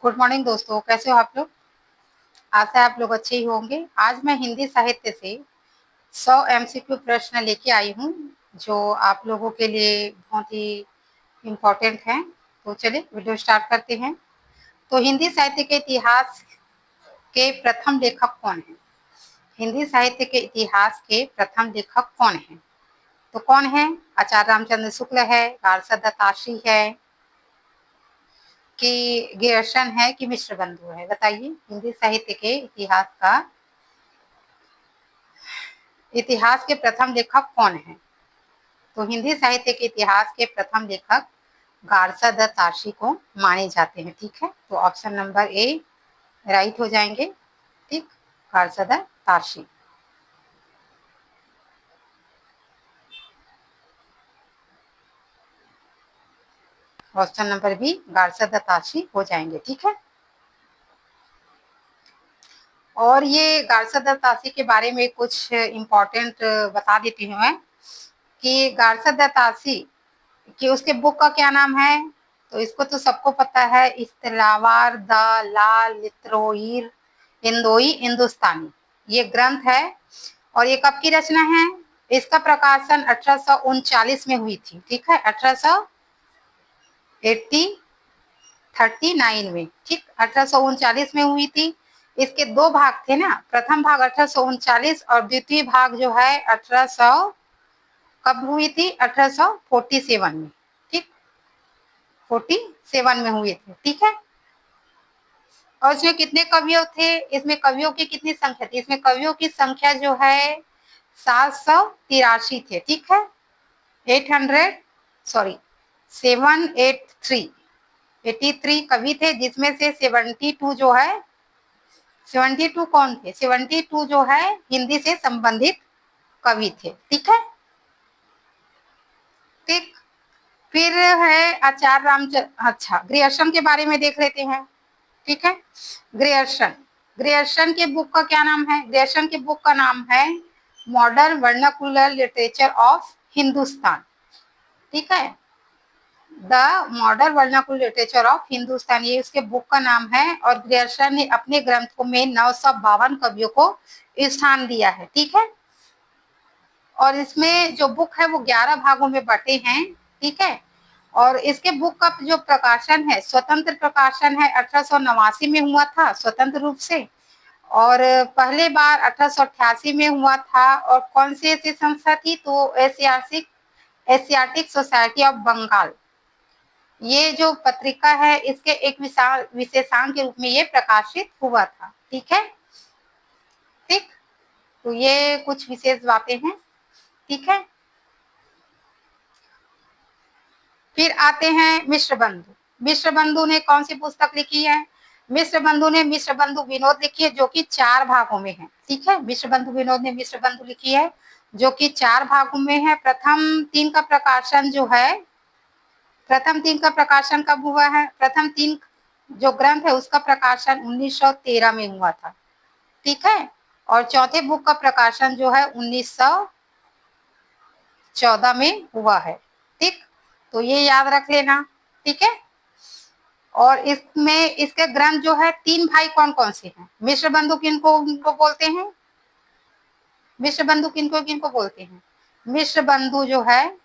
Good morning दोस्तों, कैसे हो आप लोग। आशा है आप लोग अच्छे ही होंगे। आज मैं हिंदी साहित्य से 100 एमसीक्यू प्रश्न लेके आई हूँ जो आप लोगों के लिए बहुत ही इम्पोर्टेंट हैं। तो चलिए वीडियो स्टार्ट करते हैं। तो हिंदी साहित्य के इतिहास के प्रथम लेखक कौन है? हिंदी साहित्य के इतिहास के प्रथम लेखक कौन है? तो कौन है? आचार्य रामचंद्र शुक्ल है, गार्सद दत्तात्रेय है, कि ग्रियर्सन है, कि मिश्र बंधु है? बताइए, हिंदी साहित्य के इतिहास के प्रथम लेखक कौन है? तो हिंदी साहित्य के इतिहास के प्रथम लेखक गार्सद दत्तात्रेय को माने जाते हैं। ठीक है, तो ऑप्शन नंबर ए राइट हो जाएंगे। ठीक, गार्सद दत्तात्रेय। ऑप्शन नंबर बी गार्सद दत्तात्रेय हो जाएंगे। ठीक है, और ये गार्सद दत्तात्रेय के बारे में कुछ इम्पोर्टेंट बता देती हूँ मैं कि गार्सद दत्तात्रेय कि उसके बुक का क्या नाम है। तो इसको तो सबको पता है, इस्तिलावार द ला लित्रोइर इंदोई हिंदुस्तानी, ये ग्रंथ है। और ये कब की रचना है? इसका प्रकाशन 1839 में हुई थी। ठीक है, 1839 में। ठीक, 1839 में हुई थी। इसके दो भाग थे ना, प्रथम भाग 1839 और द्वितीय भाग जो है 1800 कब हुई थी? 1847 में। ठीक, 47 में हुए थे। ठीक है, और इसमें कितने कवियों थे? इसमें कवियों की कितनी संख्या थी? इसमें कवियों की संख्या जो है 783 थे। ठीक है, 800 सॉरी 783 कवि थे, जिसमें से 72 जो है 72 कौन थे? 72 जो है हिंदी से संबंधित कवि थे। ठीक है, ठीक। फिर है आचार्य रामचंद्र, अच्छा ग्रियर्सन के बारे में देख लेते हैं। ठीक है, ग्रियर्सन, ग्रियर्सन के बुक का क्या नाम है? ग्रियर्सन के बुक का नाम है modern vernacular literature of Hindustan. ठीक है, the modern vernacular literature of Hindustan, ये उसके बुक का नाम है। और ग्रियर्सन ने अपने ग्रंथों में 952 कवियों को स्थान दिया है। ठीक है, और इसमें जो बुक है वो 11 भागों में बटे हैं। ठीक है, और इसके बुक का जो प्रकाशन है, स्वतंत्र प्रकाशन है, 1889 में हुआ था स्वतंत्र रूप से। और पहले बार 1888 में हुआ था। और कौन सी ऐसी संस्था थी? तो एशियाटिक सोसाइटी ऑफ बंगाल, ये जो पत्रिका है इसके एक विशेषांक के रूप में ये प्रकाशित हुआ था। ठीक है, ठीक, तो ये कुछ विशेष बातें हैं। ठीक है, फिर आते हैं मिश्र बंधु। मिश्र बंधु ने कौन सी पुस्तक लिखी है? मिश्र बंधु ने मिश्र बंधु विनोद लिखी है, जो कि 4 भागों में है। ठीक है, मिश्र बंधु विनोद ने मिश्र बंधु लिखी है, जो कि 4 भागों में है। प्रथम 3 का प्रकाशन जो है, प्रथम 3 का प्रकाशन कब हुआ है? प्रथम 3 जो ग्रंथ है उसका प्रकाशन 1913 में हुआ था। ठीक है, और चौथे बुक का प्रकाशन जो है 1914 में हुआ है। ठीक, तो ये याद रख लेना। ठीक है, और इसमें इसके ग्रंथ जो है 3 भाई कौन कौन से हैं? मिश्र बंधु किनको किनको बोलते हैं? मिश्र बंधु किनको किनको बोलते हैं? मिश्र बंधु जो है,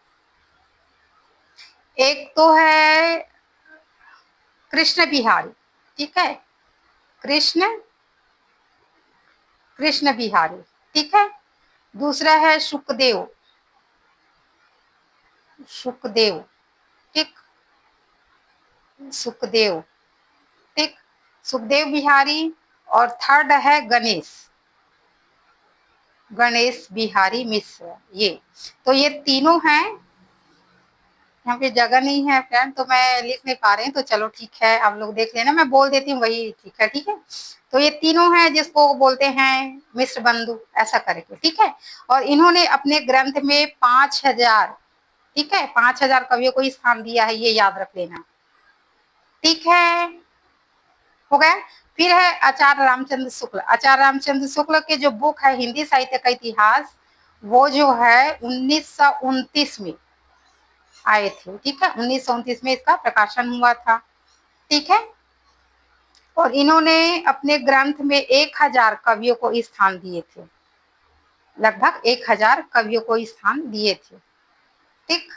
एक तो है कृष्ण बिहारी। ठीक है, कृष्ण कृष्ण बिहारी। ठीक है, दूसरा है सुखदेव, सुखदेव। ठीक, सुखदेव। ठीक, सुखदेव बिहारी। और थर्ड है गणेश, गणेश बिहारी मिश्र। ये तो ये तीनों हैं। यहाँ पे जगह नहीं है फ्रेंड, तो मैं लिख नहीं पा रही हूँ, तो चलो ठीक है, आप लोग देख लेना, मैं बोल देती हूँ वही ठीक है। ठीक है, तो ये तीनों हैं जिसको बोलते हैं मिश्र बंधु, ऐसा करके। ठीक है, और इन्होंने अपने ग्रंथ में 5000, ठीक है, 5000 कवियों को स्थान दिया है, ये याद रख लेना। ठीक है, हो गया। फिर है आचार्य रामचंद्र शुक्ल। आचार्य रामचंद्र शुक्ल के जो बुक है हिंदी साहित्य का इतिहास, वो जो है 1929 में आए थे। ठीक है, 1929 में इसका प्रकाशन हुआ था। ठीक है, और इन्होंने अपने ग्रंथ में 1000 कवियों को स्थान दिए थे, लगभग 1000 कवियों को स्थान दिए थे। ठीक।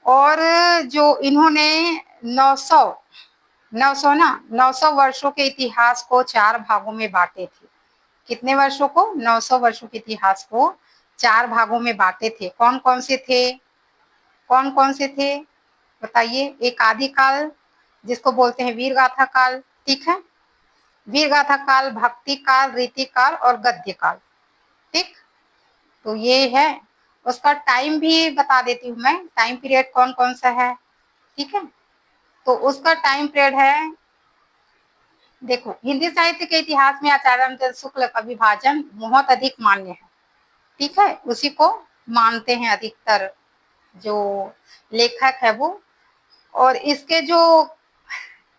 और जो इन्होंने 900 वर्षों के इतिहास को 4 भागों में बांटे थे। कितने वर्षों को? 900 वर्षों के इतिहास को 4 भागों में बांटे थे। कौन कौन से थे? कौन कौन से थे बताइए? एक आदिकाल जिसको बोलते हैं वीर गाथा काल, ठीक है, वीर गाथा काल, भक्ति काल, रीति काल और गद्य काल। ठीक, तो ये है। उसका टाइम भी बता देती हूँ मैं, टाइम पीरियड कौन कौन सा है। ठीक है, तो उसका टाइम पीरियड है, देखो, हिंदी साहित्य के इतिहास में आचार्य रामचंद्र शुक्ल का विभाजन बहुत अधिक मान्य है। ठीक है, उसी को मानते हैं अधिकतर जो लेखक है वो। और इसके जो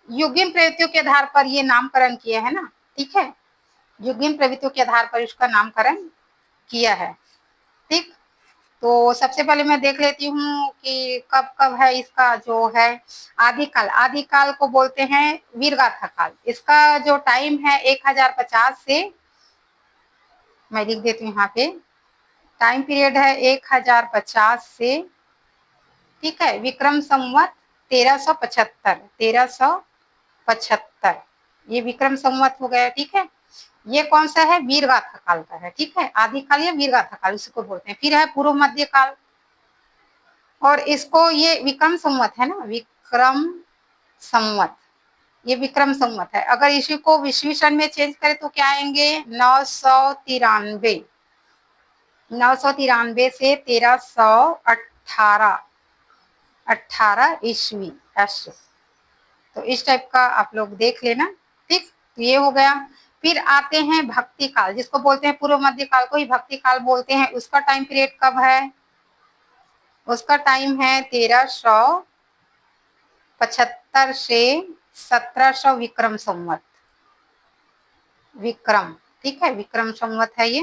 युग्म प्रवृत्तियों के आधार पर ये नामकरण किया है ना, ठीक है, युग्म प्रवृत्तियों के आधार पर इसका नामकरण किया है। ठीक, तो सबसे पहले मैं देख लेती हूँ कि कब कब है इसका जो है आदिकाल। आदिकाल को बोलते हैं वीरगाथा काल। इसका जो टाइम है 1050 से, मैं लिख देती हूँ यहाँ पे, टाइम पीरियड है 1050 से, ठीक है, विक्रम संवत 1375, ये विक्रम संवत हो गया। ठीक है, ये कौन सा है? वीरगाथा काल का है। ठीक है, आदिकाल या वीरगाथा काल इसको बोलते हैं। फिर है पूर्व मध्य काल, और इसको ये विक्रम संवत है ना, विक्रम संवत, ये विक्रम संवत है। अगर इसी को ईस्वी सन में चेंज करें तो क्या आएंगे? 993, 993 से 1318 ईस्वी ऐसे। तो इस टाइप का आप लोग देख लेना। ठीक, तो ये हो गया। फिर आते हैं भक्ति काल, जिसको बोलते हैं पूर्व मध्य काल को ही भक्ति काल बोलते हैं। उसका टाइम पीरियड कब है? उसका टाइम है 1375 से 1700 विक्रम संवत, विक्रम, ठीक है, विक्रम संवत है ये।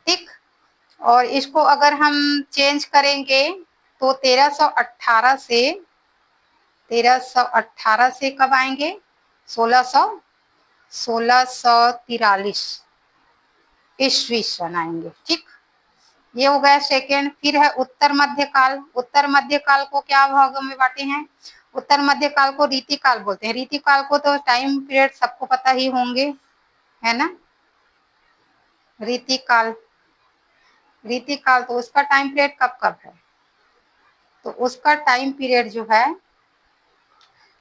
ठीक, और इसको अगर हम चेंज करेंगे तो 1318 से कब आएंगे? 1643 ईस्वी सन आएंगे। ठीक, ये हो गया सेकेंड। फिर है उत्तर मध्य काल। उत्तर मध्य काल को क्या भागों में बांटे हैं? उत्तर मध्य काल को रीति काल बोलते हैं। रीति काल को तो टाइम पीरियड सबको पता ही होंगे, है ना, रीति काल। रीति काल तो उसका टाइम पीरियड कब कब है? तो उसका टाइम पीरियड जो है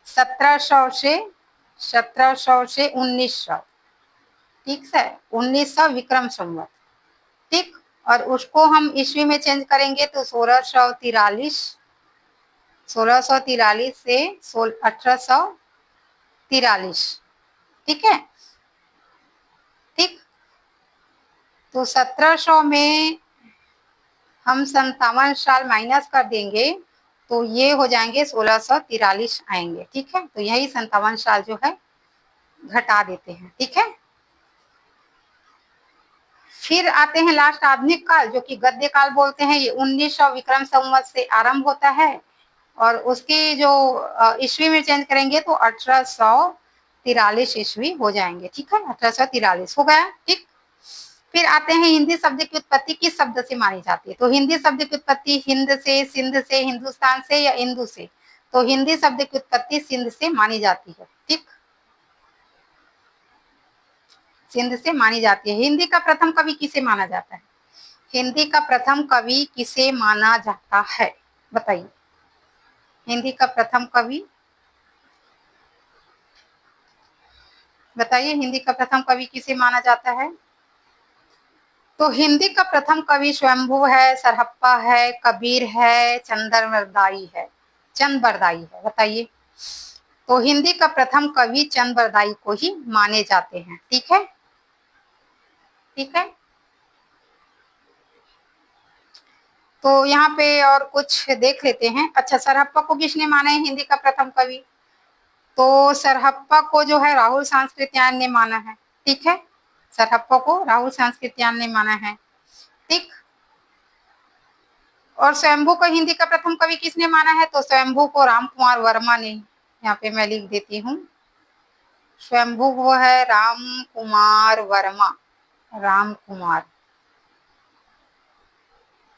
1700 से 1900, ठीक है, 1900 विक्रम संवत। ठीक, और उसको हम ईस्वी में चेंज करेंगे तो 1643 से 1843। ठीक है, ठीक, तो 1700 में हम 57 साल माइनस कर देंगे तो ये हो जाएंगे 1643 आएंगे। ठीक है, तो यही 57 साल जो है घटा देते हैं। ठीक है, फिर आते हैं लास्ट आधुनिक काल, जो कि गद्य काल बोलते हैं। ये 1900 विक्रम संवत से आरंभ होता है, और उसकी जो ईस्वी में चेंज करेंगे तो 1843 ईस्वी हो जाएंगे। ठीक है, 1843 हो गया। ठीक, फिर आते हैं हिंदी शब्द की उत्पत्ति किस शब्द से मानी जाती है? तो हिंदी शब्द की उत्पत्ति हिंद से, सिंध से, हिंदुस्तान से या इंदु से? तो हिंदी शब्द की उत्पत्ति सिंध से मानी जाती है। ठीक, सिंध से मानी जाती है। हिंदी का प्रथम कवि किसे माना जाता है? हिंदी का प्रथम कवि किसे माना जाता है बताइए? हिंदी का प्रथम कवि बताइए, हिंदी का प्रथम कवि किसे माना जाता है? तो हिंदी का प्रथम कवि स्वयंभू है, सरहप्पा है, कबीर है, चंद्रबरदाई है, चंद्रबरदाई है। बताइए, तो हिंदी का प्रथम कवि चंद्रबरदाई को ही माने जाते हैं। ठीक है, ठीक है, तो यहाँ पे और कुछ देख लेते हैं। अच्छा, सरहप्पा को किसने माना है हिंदी का प्रथम कवि? तो सरहप्पा को जो है राहुल सांस्कृत्यायन ने माना है। ठीक है, सरहप्पा को राहुल सांस्कृत्यायन ने माना है। ठीक, और स्वयंभू को हिंदी का प्रथम कवि किसने माना है? तो स्वयंभू को राम कुमार वर्मा ने, यहाँ पे मैं लिख देती हूँ, स्वयंभू वो है राम कुमार वर्मा, राम कुमार,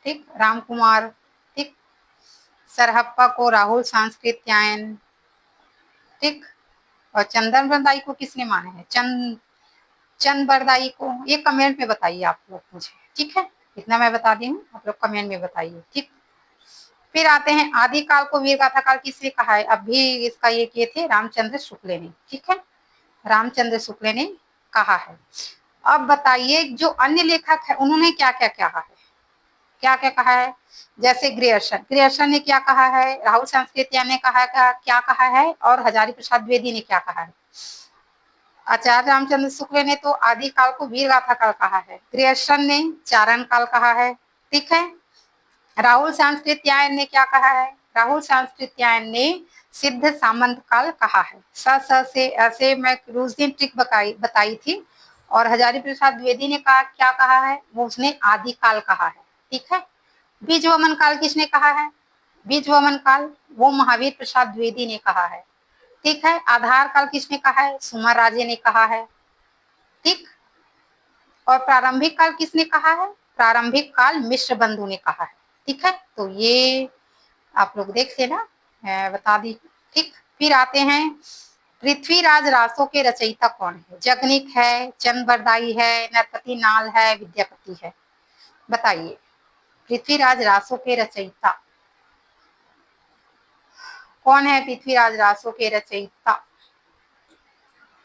ठीक, राम कुमार, ठीक। सरहप्पा को राहुल सांस्कृत्यायन, ठीक। और चंदन बरदाई को किसने माना है? चंद बरदाई को। ये कमेंट में बताइए आप लोग मुझे, ठीक है, इतना मैं बता दी हूँ, आप लोग कमेंट में बताइए, ठीक। फिर आते हैं आदिकाल को वीर गाथा काल किसने कहा है? अभी इसका ये किए थे रामचंद्र शुक्ल ने, ठीक है, रामचंद्र शुक्ल ने कहा है। अब बताइए जो अन्य लेखक है उन्होंने क्या क्या कहा है, क्या क्या कहा है? जैसे ग्रियर्सन ने क्या कहा है, राहुल सांस्कृत्यायन ने कहा क्या कहा है, और हजारी प्रसाद द्विवेदी ने क्या कहा है? आचार्य रामचंद्र शुक्ल ने तो आदि काल को वीर गाथा काल कहा है, ग्रियर्सन ने चारण काल कहा है, ठीक है। राहुल सांस्कृत्यायन ने क्या कहा है? राहुल सांस्कृत्यायन ने सिद्ध सामंत काल कहा है। स से ऐसे मैं उस दिन ट्रिक बताई थी। और हजारी प्रसाद द्विवेदी ने कहा क्या कहा है? वो उसने आदि काल कहा है, ठीक है। बीज वमन काल किसने कहा है? बीज वमन काल वो महावीर प्रसाद द्विवेदी ने कहा है, ठीक है। आधार काल किसने कहा है? सुमर राजे ने कहा है, ठीक। और प्रारंभिक काल किसने कहा है? प्रारंभिक काल मिश्र बंधु ने कहा है, ठीक है। तो ये आप लोग देख लेना, बता दी, ठीक। फिर आते हैं पृथ्वीराज रासो के रचयिता कौन है? जगनिक है, चंद बरदाई है, नरपति नाल है, विद्यापति है, बताइए। पृथ्वीराज रासो के रचयिता कौन है? पृथ्वीराज रासो के रचयिता,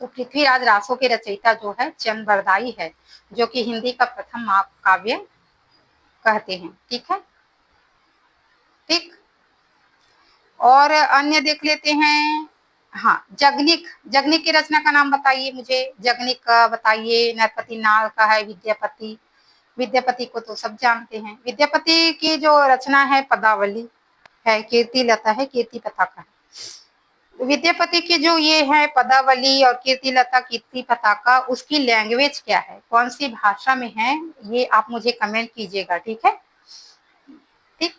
तो पृथ्वीराज रासो के रचयिता जो है चंद बरदाई है, जो कि हिंदी का प्रथम महाकाव्य कहते हैं, ठीक है, ठीक। और अन्य देख लेते हैं। हाँ, जगनिक, जगनिक की रचना का नाम बताइए मुझे, जगनिक का बताइए। नरपति नाल का है विद्यापति, विद्यापति को तो सब जानते हैं। विद्यापति की जो रचना है पदावली है, कीर्ति लता है, कीर्ति पताका है। विद्यापति की जो ये है पदावली और कीर्ति लता, कीर्ति पताका, उसकी लैंग्वेज क्या है, कौन सी भाषा में है, ये आप मुझे कमेंट कीजिएगा, ठीक है, ठीक।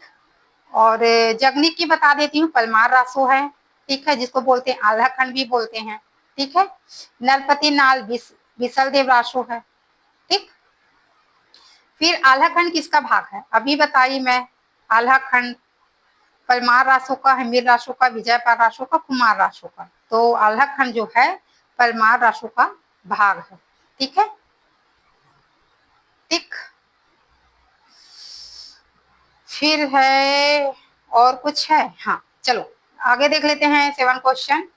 और जगनिक की बता देती हूँ, पलमार रासो है, ठीक है, जिसको बोलते हैं आल्हा खंड भी बोलते हैं, ठीक है। नरपति नाल विसल देव रासो है, ठीक। फिर आल्हा खंड किसका भाग है? अभी बताई मैं, आल्हा खंड पलमार रासो का, हमीर रासो का, विजयपाल रासो का, कुमार रासो का। तो आल्हा खंड जो है पलमार रासो का भाग है, ठीक है, ठीक। फिर है और कुछ है? हाँ चलो आगे देख लेते हैं। 7 क्वेश्चन।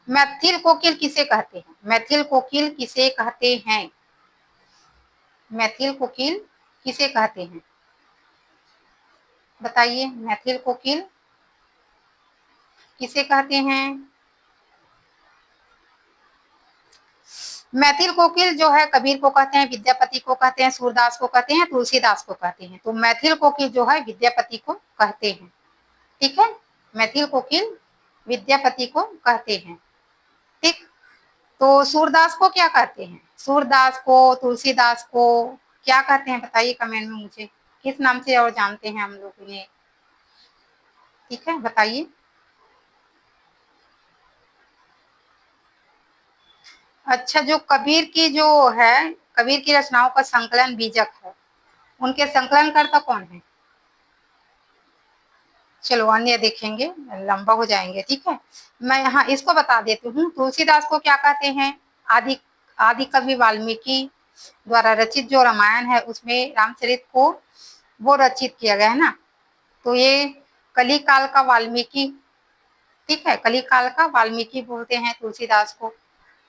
मैथिल कोकिल किसे कहते हैं? मैथिल कोकिल किसे कहते हैं? मैथिल कोकिल किसे कहते हैं, बताइए। मैथिल कोकिल किसे कहते हैं? मैथिल कोकिल जो है कबीर को कहते हैं, विद्यापति को कहते हैं, सूरदास को कहते हैं, तुलसीदास को कहते हैं। तो मैथिल कोकिल जो है विद्यापति को कहते हैं, ठीक है। मैथिल कोकिल विद्यापति को कहते हैं, ठीक। तो सूरदास को क्या कहते हैं? सूरदास को, तुलसीदास को क्या कहते हैं, बताइए कमेंट में मुझे, किस नाम से और जानते हैं हम लोग इन्हें, ठीक है, बताइए। अच्छा, जो कबीर की जो है, कबीर की रचनाओं का संकलन बीजक है, उनके संकलनकर्ता कौन है? चलो अन्य देखेंगे, लंबा हो जाएंगे, ठीक है। मैं यहाँ इसको बता देती हूँ। तुलसीदास को क्या कहते हैं? आदि आदि कवि वाल्मीकि द्वारा रचित जो रामायण है उसमें रामचरित को वो रचित किया गया है ना, तो ये कली काल का वाल्मीकि, ठीक है, कली काल का वाल्मीकि बोलते हैं तुलसीदास को,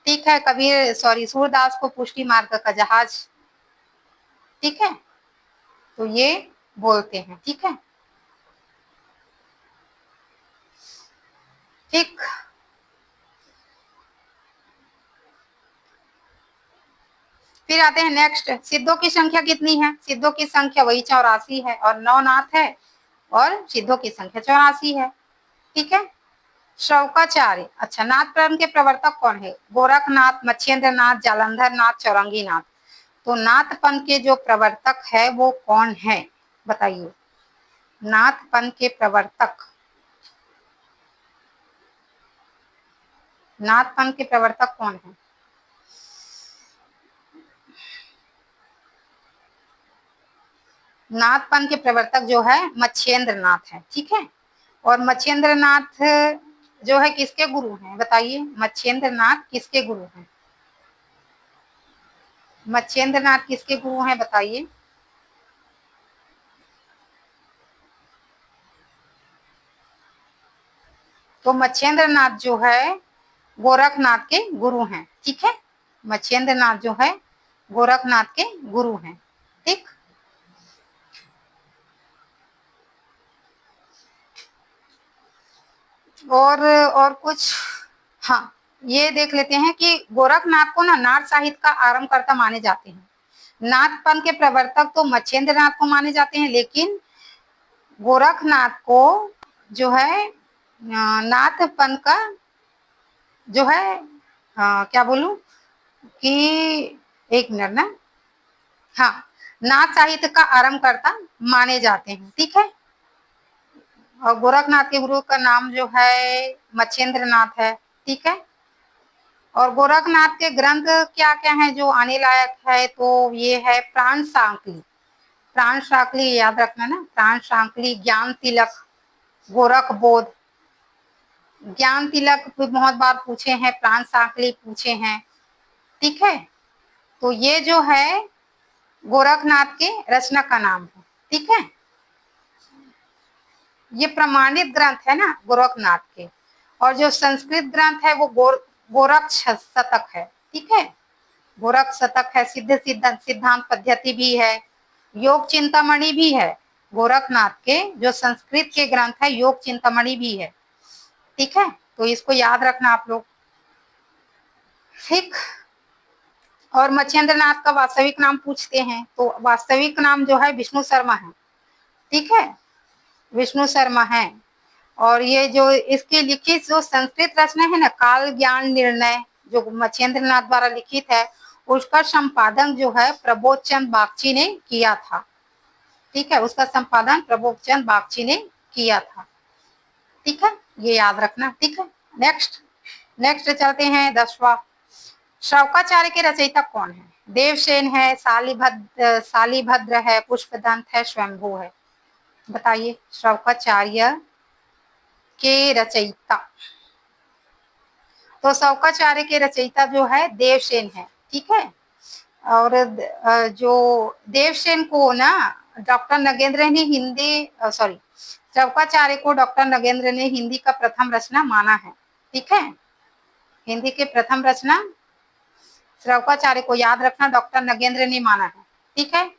ठीक है। कबीर सूरदास को पुष्टि मार्ग का जहाज, ठीक है, तो ये बोलते हैं, ठीक है, ठीक। फिर आते हैं नेक्स्ट, सिद्धों की संख्या कितनी है? सिद्धों की संख्या वही 84 है, और 9 नाथ है, और सिद्धों की संख्या 84 है, ठीक है। शौकाचार्य, अच्छा, नाथ धर्म के प्रवर्तक कौन है? गोरखनाथ, मच्छेंद्र नाथ, जालंधर नाथ, चौरंगी नाथ। तो नाथ पंथ के जो प्रवर्तक है वो कौन है, बताइए। नाथ पंथ के प्रवर्तक नाथपंथ के प्रवर्तक कौन है? नाथपंथ के प्रवर्तक जो है मच्छेंद्र नाथ है, ठीक है। और मच्छेंद्र नाथ जो है किसके गुरु हैं बताइए? मच्छेंद्र नाथ किसके गुरु हैं? मच्छेंद्र नाथ किसके गुरु हैं बताइए? तो मच्छेंद्र नाथ जो है गोरखनाथ के गुरु हैं, ठीक है। मच्छेंद्र नाथ जो है गोरखनाथ के गुरु हैं, ठीक। और कुछ, हाँ, ये देख लेते हैं कि गोरखनाथ को ना नाथ साहित्य का आरंभकर्ता माने जाते हैं। नाथपंथ के प्रवर्तक तो मच्छेंद्र नाथ को माने जाते हैं, लेकिन गोरखनाथ को जो है नाथपंथ का जो है क्या बोलूं कि, एक मिनट ना, हाँ, नाथ साहित्य का आरंभकर्ता माने जाते हैं, ठीक है। और गोरखनाथ के गुरु का नाम जो है मच्छेंद्र नाथ है, ठीक है। और गोरखनाथ के ग्रंथ क्या क्या हैं जो आने लायक है? तो ये है प्राण सांकली। प्राण सांकली याद रखना ना, प्राण सांकली, ज्ञान तिलक, गोरख बोध। ज्ञान तिलक बहुत बार पूछे हैं, प्राण सांकली पूछे हैं, ठीक है। तो ये जो है गोरखनाथ के रचना का नाम है, ठीक है। ये प्रमाणित ग्रंथ है ना गोरखनाथ के। और जो संस्कृत ग्रंथ है वो गोरख शतक है, ठीक है। गोरख शतक है, सिद्धांत पद्धति भी है, योग चिंतामणि भी है। गोरखनाथ के जो संस्कृत के ग्रंथ है योग चिंतामणि भी है, ठीक है। तो इसको याद रखना आप लोग, ठीक। और मच्छेंद्र नाथ का वास्तविक नाम पूछते हैं, तो वास्तविक नाम जो है विष्णु शर्मा है, ठीक है, विष्णु शर्मा है। और ये जो इसकी लिखित जो संस्कृत रचना है ना, काल ज्ञान निर्णय, जो मच्छेंद्र नाथ द्वारा लिखित है, उसका संपादन जो है प्रबोध चंद बागची ने किया था, ठीक है। उसका संपादन प्रबोध चंद बागची ने किया था, ठीक है, ये याद रखना, ठीक है। नेक्स्ट नेक्स्ट चलते हैं 10वां। शौकाचार्य के रचयिता कौन है? देवसेन है, शालिभद्र है, पुष्पदंत है, स्वयंभू है। बताइए शौकाचार्य के रचयिता। तो शौकाचार्य के रचयिता जो है देवसेन है, ठीक है। और जो देवसेन को ना डॉक्टर नगेंद्र ने हिंदी सॉरी शौकाचार्य को डॉक्टर नगेंद्र ने हिंदी का प्रथम रचना माना है, ठीक है। हिंदी के प्रथम रचना शौकाचार्य को याद रखना डॉक्टर नगेंद्र ने माना है, ठीक है।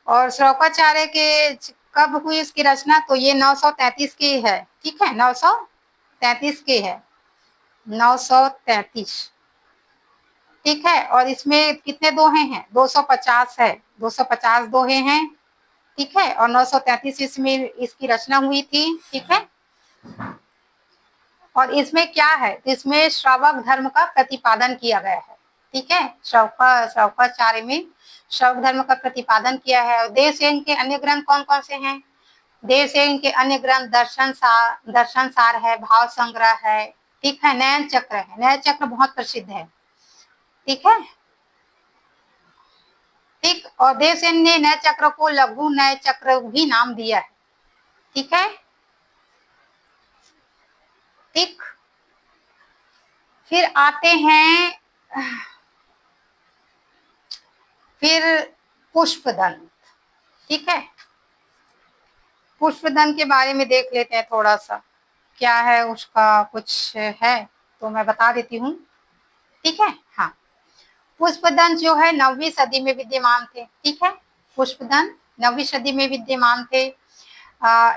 और शौकाचार्य के कब हुई इसकी रचना? तो ये 933 की है, ठीक है, 933 की है, 933, ठीक है। और इसमें कितने दोहे हैं? 250 है, 250 दोहे हैं, ठीक है। और 933 इसमें इसकी रचना हुई थी, ठीक है। और इसमें क्या है? इसमें श्रावक धर्म का प्रतिपादन किया गया है, ठीक है। शौकाचार्य में श्रावक धर्म का प्रतिपादन किया है। और देवसेन के अन्य ग्रंथ कौन कौन से हैं? देवसेन के अन्य ग्रंथ दर्शन सार है, भाव संग्रह है, ठीक है, नयन चक्र है। नयन चक्र बहुत प्रसिद्ध है, ठीक है, ठीक। और देवसेन ने नय चक्र को लघु नय चक्र भी नाम दिया है, ठीक है, ठीक। फिर आते हैं फिर पुष्पदंत, ठीक है। पुष्पदंत के बारे में देख लेते हैं थोड़ा सा, क्या है उसका कुछ है तो मैं बता देती हूँ, ठीक है। हाँ, पुष्पदंत जो है 9वीं सदी में विद्यमान थे, ठीक है। पुष्पदंत 9वीं सदी में विद्यमान थे।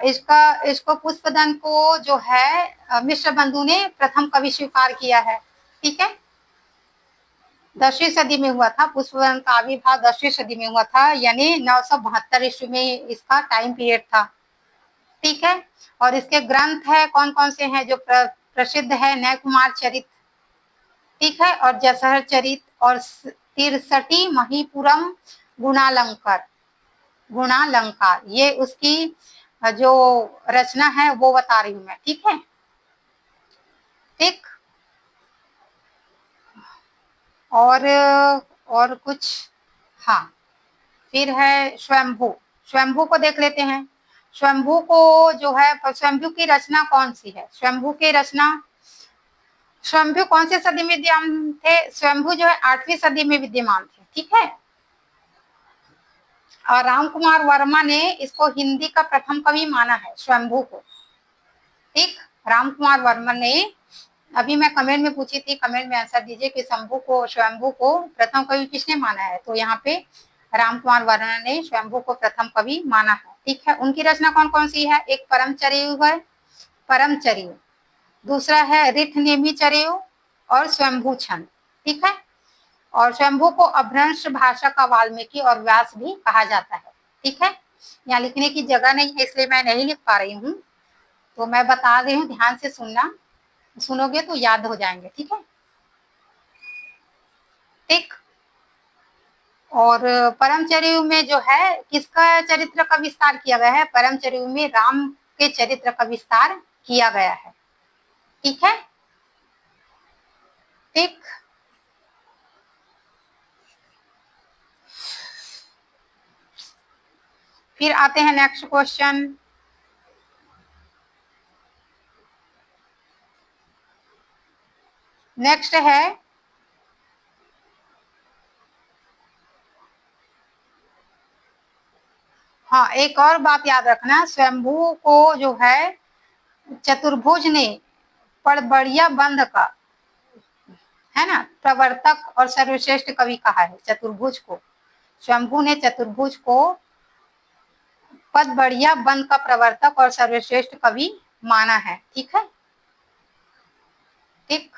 इसको पुष्पदंत को जो है मिश्र बंधु ने प्रथम कवि स्वीकार किया है, ठीक है। 10वीं सदी में हुआ था, पुष्पदंत का आविर्भाव 10वीं सदी में हुआ था, यानी 972 ईस्वी में इसका टाइम पीरियड था, ठीक है। और इसके ग्रंथ है कौन कौन से हैं जो प्रसिद्ध है? नय कुमार चरित, ठीक है, और जसहर चरित, और तिरसठी महीपुरम गुणालंकार, गुणालंकार, ये उसकी जो रचना है वो बता रही हूं मैं, ठीक है, ठीक। और कुछ, हाँ, फिर है स्वयंभू। स्वयंभू को देख लेते हैं। स्वयंभू को जो है, स्वयंभू की रचना कौन सी है? स्वयंभू की रचना, स्वयंभू कौन से सदी में विद्यमान थे? स्वयंभू जो है 8वीं सदी में विद्यमान थे, ठीक है। और राम कुमार वर्मा ने इसको हिंदी का प्रथम कवि माना है, स्वयंभू को, ठीक। राम कुमार वर्मा ने, अभी मैं कमेंट में पूछी थी, कमेंट में आंसर दीजिए कि स्वयंभू को प्रथम कवि किसने माना है? तो यहाँ पे राम कुमार वर्मा ने स्वयंभू को प्रथम कवि माना है, ठीक है। उनकी रचना कौन कौन सी है? एक परमचरियु है, परमचरियु, दूसरा है रिठ नेमि चरियु और स्वयंभू छंद, ठीक है। और स्वयंभू को अपभ्रंश भाषा का वाल्मीकि और व्यास भी कहा जाता है, ठीक है। यहाँ लिखने की जगह नहीं है इसलिए मैं नहीं लिख पा रही हूँ, तो मैं बता रही हूँ, ध्यान से सुनना, सुनोगे तो याद हो जाएंगे, ठीक है, ठीक। और परमचरियु में जो है किसका चरित्र का विस्तार किया गया है? परमचरियु में राम के चरित्र का विस्तार किया गया है, ठीक है, ठीक। फिर आते हैं नेक्स्ट क्वेश्चन। नेक्स्ट है, हाँ, एक और बात याद रखना, स्वयंभू को जो है चतुर्भुज ने पड़बड़िया बंध का, है ना, प्रवर्तक और सर्वश्रेष्ठ कवि कहा है। चतुर्भुज को, स्वयंभू ने चतुर्भुज को पदबड़िया बंध का प्रवर्तक और सर्वश्रेष्ठ कवि माना है, ठीक है, ठीक।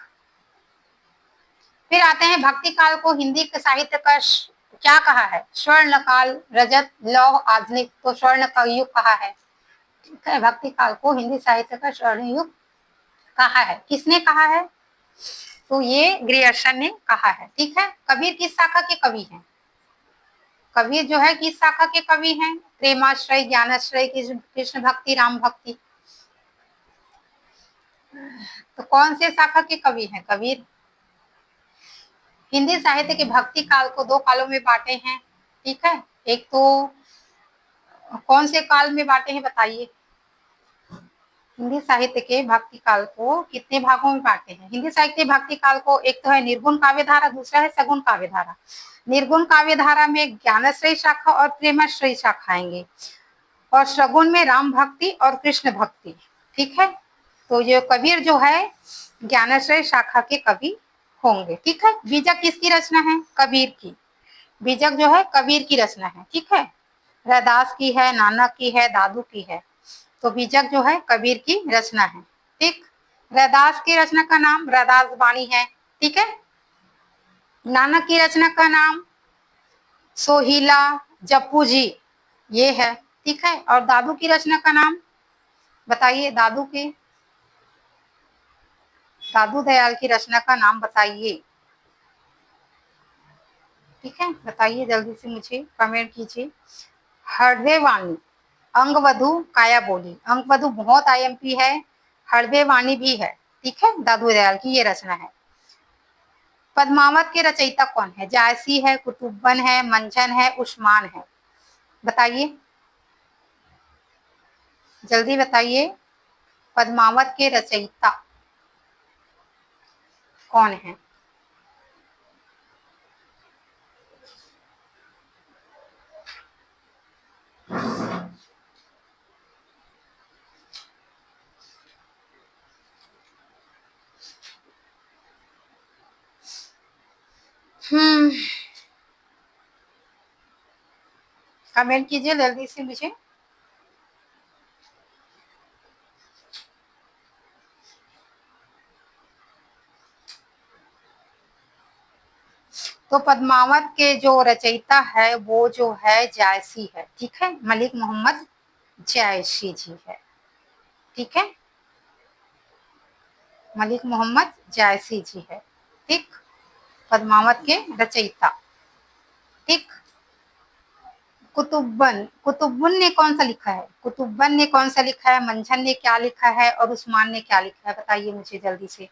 फिर आते हैं, भक्ति काल को हिंदी के साहित्य का क्या कहा है? स्वर्ण काल, रजत, लौह, आधुनिक। तो स्वर्ण का युग कहा है, ठीक है। भक्ति काल को हिंदी साहित्य का स्वर्ण युग कहा है। किसने कहा है? तो ये ग्रियर्सन ने कहा है, ठीक है। कबीर किस शाखा के कवि हैं? कबीर जो है किस शाखा के कवि हैं? प्रेमाश्रय, ज्ञानाश्रय, कृष्ण भक्ति, राम भक्ति। तो कौन से शाखा के कवि हैं कबीर? हिंदी साहित्य के भक्ति काल को दो कालों में बांटे हैं, ठीक है। एक तो कौन से काल में बांटे हैं बताइए? हिंदी साहित्य के भक्ति काल को कितने भागों में बांटे हैं? हिंदी साहित्य के भक्ति काल को एक तो है निर्गुण काव्य धारा, दूसरा है सगुण काव्य धारा। निर्गुण काव्य धारा में ज्ञानाश्रय शाखा और प्रेमाश्रय शाखा आएंगे, और सगुण में राम भक्ति और कृष्ण भक्ति, ठीक है। तो ये कबीर जो है ज्ञानाश्रय शाखा के कवि होंगे, ठीक है। बीजक किसकी रचना है? कबीर की। बीजक जो है कबीर की रचना है, ठीक है। रैदास की है, नानक की है, दादू की है। तो बीजक जो है कबीर की रचना है, ठीक। रैदास की रचना का नाम रैदास वाणी है, ठीक है। नानक की रचना का नाम सोहिला जप्पू जी, ये है, ठीक है। और दादू की रचना का नाम बताइए, दादू की, दादू दयाल की रचना का नाम बताइए, ठीक है, बताइए जल्दी से, मुझे कमेंट कीजिए। हृदय वाणी, अंगवधु, काया बोली। अंगवधु बहुत आईएमपी है, हृदय वाणी भी है, ठीक है, दादू दयाल की ये रचना है। पद्मावत के रचयिता कौन है? जायसी है, कुतुब्बन है, मंझन है, उस्मान है। बताइए, जल्दी बताइए, पद्मावत के रचयिता कौन है? कमेंट कीजिए जल्दी से मुझे। तो पद्मावत के जो रचयिता है वो जो है जायसी है, ठीक है, मलिक मोहम्मद जायसी जी है, ठीक है, मलिक मोहम्मद जायसी जी है, ठीक, पद्मावत के रचयिता, ठीक। कुतुब्बन, कुतुब्बन ने कौन सा लिखा है? कुतुब्बन ने कौन सा लिखा है? मंझन ने क्या लिखा है और उस्मान ने क्या लिखा है? बताइए मुझे जल्दी से।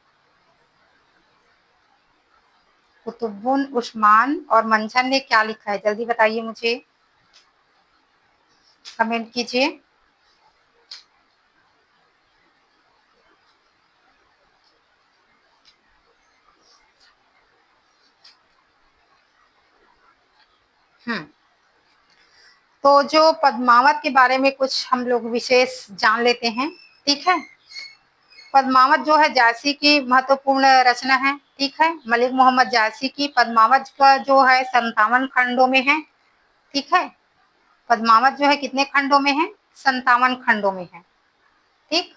कुतुबुन उस्मान और मंझन ने क्या लिखा है, जल्दी बताइए मुझे, कमेंट कीजिए। तो जो पद्मावत के बारे में कुछ हम लोग विशेष जान लेते हैं, ठीक है। पद्मावत जो है जायसी की महत्वपूर्ण रचना है, ठीक है। मलिक मोहम्मद जायसी की पद्मावत का जो है 57 खंडों में है, ठीक है। पद्मावत जो है कितने खंडों में है, 57 खंडों में है, ठीक।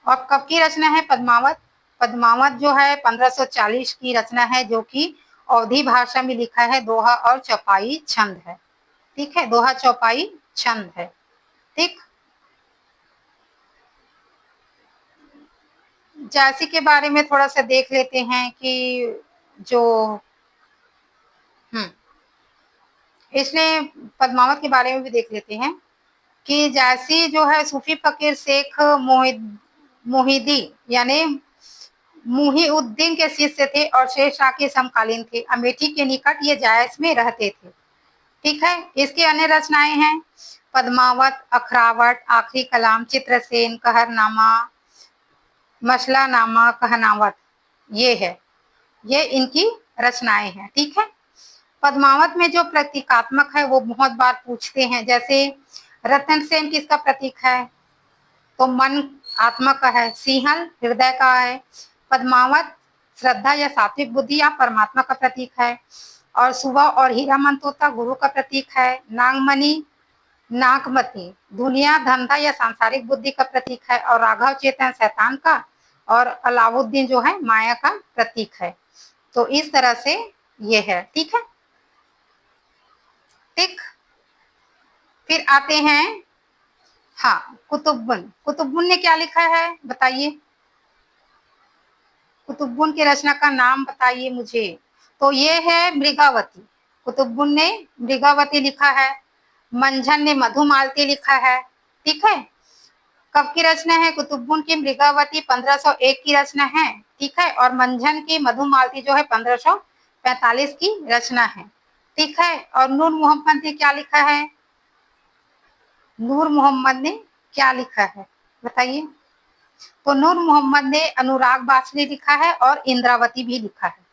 और कब की रचना है पद्मावत, पद्मावत जो है 1540 की रचना है, जो कि अवधी भाषा में लिखा है, दोहा और चौपाई छंद है, ठीक है। दोहा चौपाई छंद है, ठीक। जायसी के बारे में थोड़ा सा देख लेते हैं कि जो इसलिए पद्मावत के बारे में भी देख लेते हैं कि जायसी जो है सूफी फकीर शेख मोहिदी यानी मुहीउद्दीन के शिष्य थे और शेर शाह के समकालीन थे। अमेठी के निकट ये जायस में रहते थे, ठीक है। इसकी अन्य रचनाएं हैं पद्मावत, अखरावट, आखिरी कलाम, चित्रसेन, कहरनामा, मसलानामा, कहनावत, ये है, ये इनकी रचनाएं हैं, ठीक है। पद्मावत में जो प्रतीकात्मक है वो बहुत बार पूछते हैं, जैसे रतन सेन किसका प्रतीक है, तो मन आत्मा का है, सिंहल हृदय का है, पद्मावत श्रद्धा या सात्विक बुद्धि या परमात्मा का प्रतीक है, और सुबह और हीरा मंतोता गुरु का प्रतीक है, नागमणि नागमती दुनिया धंधा या सांसारिक बुद्धि का प्रतीक है, और राघव चेतन शैतान का, और अलाउद्दीन जो है माया का प्रतीक है। तो इस तरह से ये है, ठीक है, ठीक। फिर आते हैं, हाँ, कुतुबुन, कुतुबुन ने क्या लिखा है बताइए, कुतुबुन की रचना का नाम बताइए मुझे। तो ये है मृगावती, कुतुबुन ने मृगावती लिखा है। मंझन ने मधुमालती लिखा है, ठीक है। कब की रचना है कुतुबुन की, मृगावती 1501 की रचना है, ठीक है। और मंझन की मधुमालती जो है 1545 की रचना है, ठीक है। और नूर मोहम्मद ने क्या लिखा है, नूर मोहम्मद ने क्या लिखा है बताइए। तो नूर मोहम्मद ने अनुराग बासरी लिखा है और इंद्रावती भी लिखा है।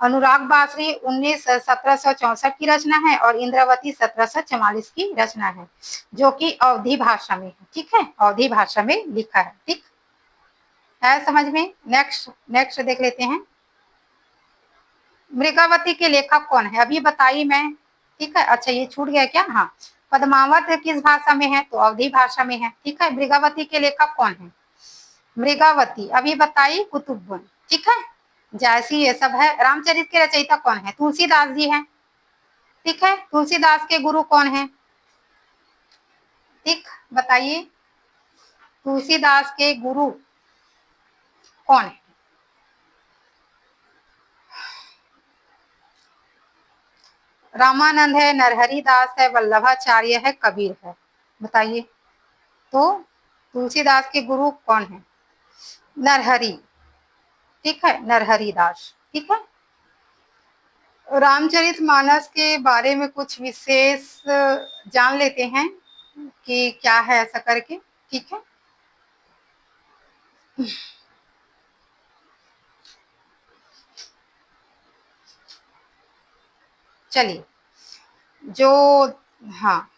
अनुराग बासरी 1764 की रचना है और इंद्रावती 1744 की रचना है, जो कि अवधी भाषा में है, ठीक है। अवधी भाषा में लिखा है, ठीक है समझ में। नेक्स्ट नेक्स्ट देख लेते हैं, मृगावती के लेखक कौन है, अभी बताई मैं, ठीक है। अच्छा ये छूट गया क्या, हाँ। पद्मावत किस भाषा में है, तो अवधी भाषा में है, ठीक है। मृगावती के लेखक कौन है, मृगावती अभी बताई कुतुबुन, ठीक है। जायसी ये सब है। रामचरित के रचयिता कौन है, तुलसीदास जी हैं, ठीक है। तुलसीदास के गुरु कौन है, ठीक बताइए, तुलसीदास के गुरु कौन है। रामानंद है, नरहरि दास है, वल्लभाचार्य है, कबीर है, बताइए। तो तुलसीदास के गुरु कौन है, नरहरि, ठीक है, नरहरि दास, ठीक है। रामचरितमानस के बारे में कुछ विशेष जान लेते हैं कि क्या है ऐसा करके, ठीक है। चलिए, जो, हाँ,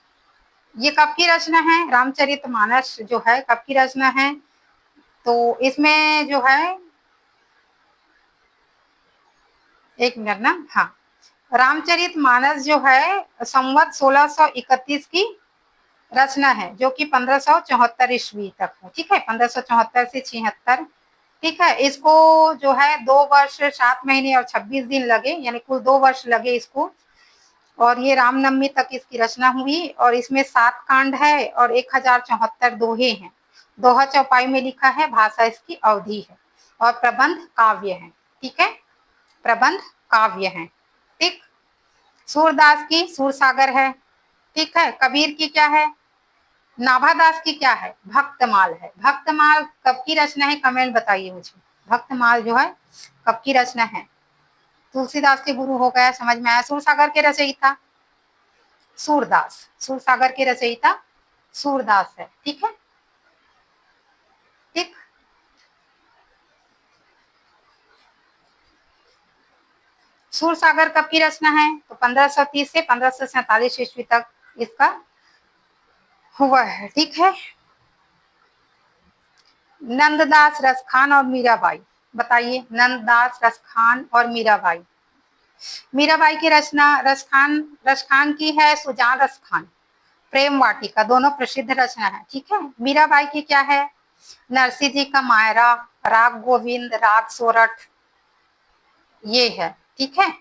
ये कब की रचना है, रामचरितमानस जो है कब की रचना है, तो इसमें जो है, एक मिनट ना, हाँ, रामचरितमानस जो है संवत 1631 की रचना है, जो कि 1574 ईस्वी तक है, ठीक है। 1574 से 76, ठीक है। इसको जो है 2 वर्ष 7 महीने और 26 दिन लगे, यानी कुल 2 वर्ष लगे इसको, और ये रामनवमी तक इसकी रचना हुई। और इसमें 7 कांड है और 1074 दोहे हैं। दोहा चौपाई में लिखा है, भाषा इसकी अवधी है, और प्रबंध काव्य है, ठीक है, प्रबंध काव्य है। ठीक। सूरदास की सूरसागर है, ठीक है। कबीर की क्या है, नाभादास की क्या है, भक्तमाल है। भक्तमाल कब की रचना है, कमेंट बताइए मुझे। भक्तमाल जो है कब की रचना है। तुलसीदास के गुरु हो गया, समझ में आया। सूरसागर के रचयिता सूरदास, सूरसागर के रचयिता सूरदास है, ठीक है। ठीक। सूरसागर कब की रचना है, तो 1530 से 1547 ईस्वी तक इसका हुआ है, ठीक है। नंददास रसखान और मीराबाई, बताइए। नंददास रसखान और मीराबाई। मीराबाई की रचना रसखान रसखान की है सुजान रसखान, प्रेम वाटिका, दोनों प्रसिद्ध रचना है, ठीक है। मीराबाई की क्या है, नरसिंह जी का मायरा, राग गोविंद, राग सोरठ, ये है, ठीक है।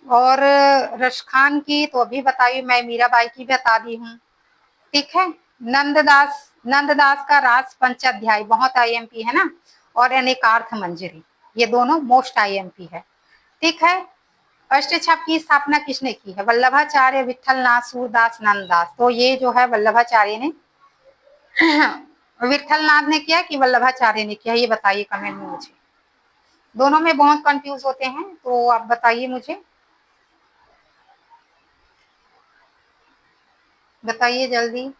और रसखान की तो अभी बताई मैं, मीराबाई की बता दी हूँ, ठीक है। नंददास का रास पंचाध्याय बहुत आईएमपी है ना, और अनेकार्थ मंजरी, ये दोनों मोस्ट आईएमपी है, ठीक है। अष्टछाप की स्थापना किसने की है, वल्लभाचार्य, विठलनाथ, सूरदास, नंददास। तो ये जो है वल्लभाचार्य ने विठलनाथ ने किया कि वल्लभाचार्य ने किया, ये बताइए कमेंट में मुझे। दोनों में बहुत कंफ्यूज होते हैं, तो आप बताइए मुझे, बताइए जल्दी।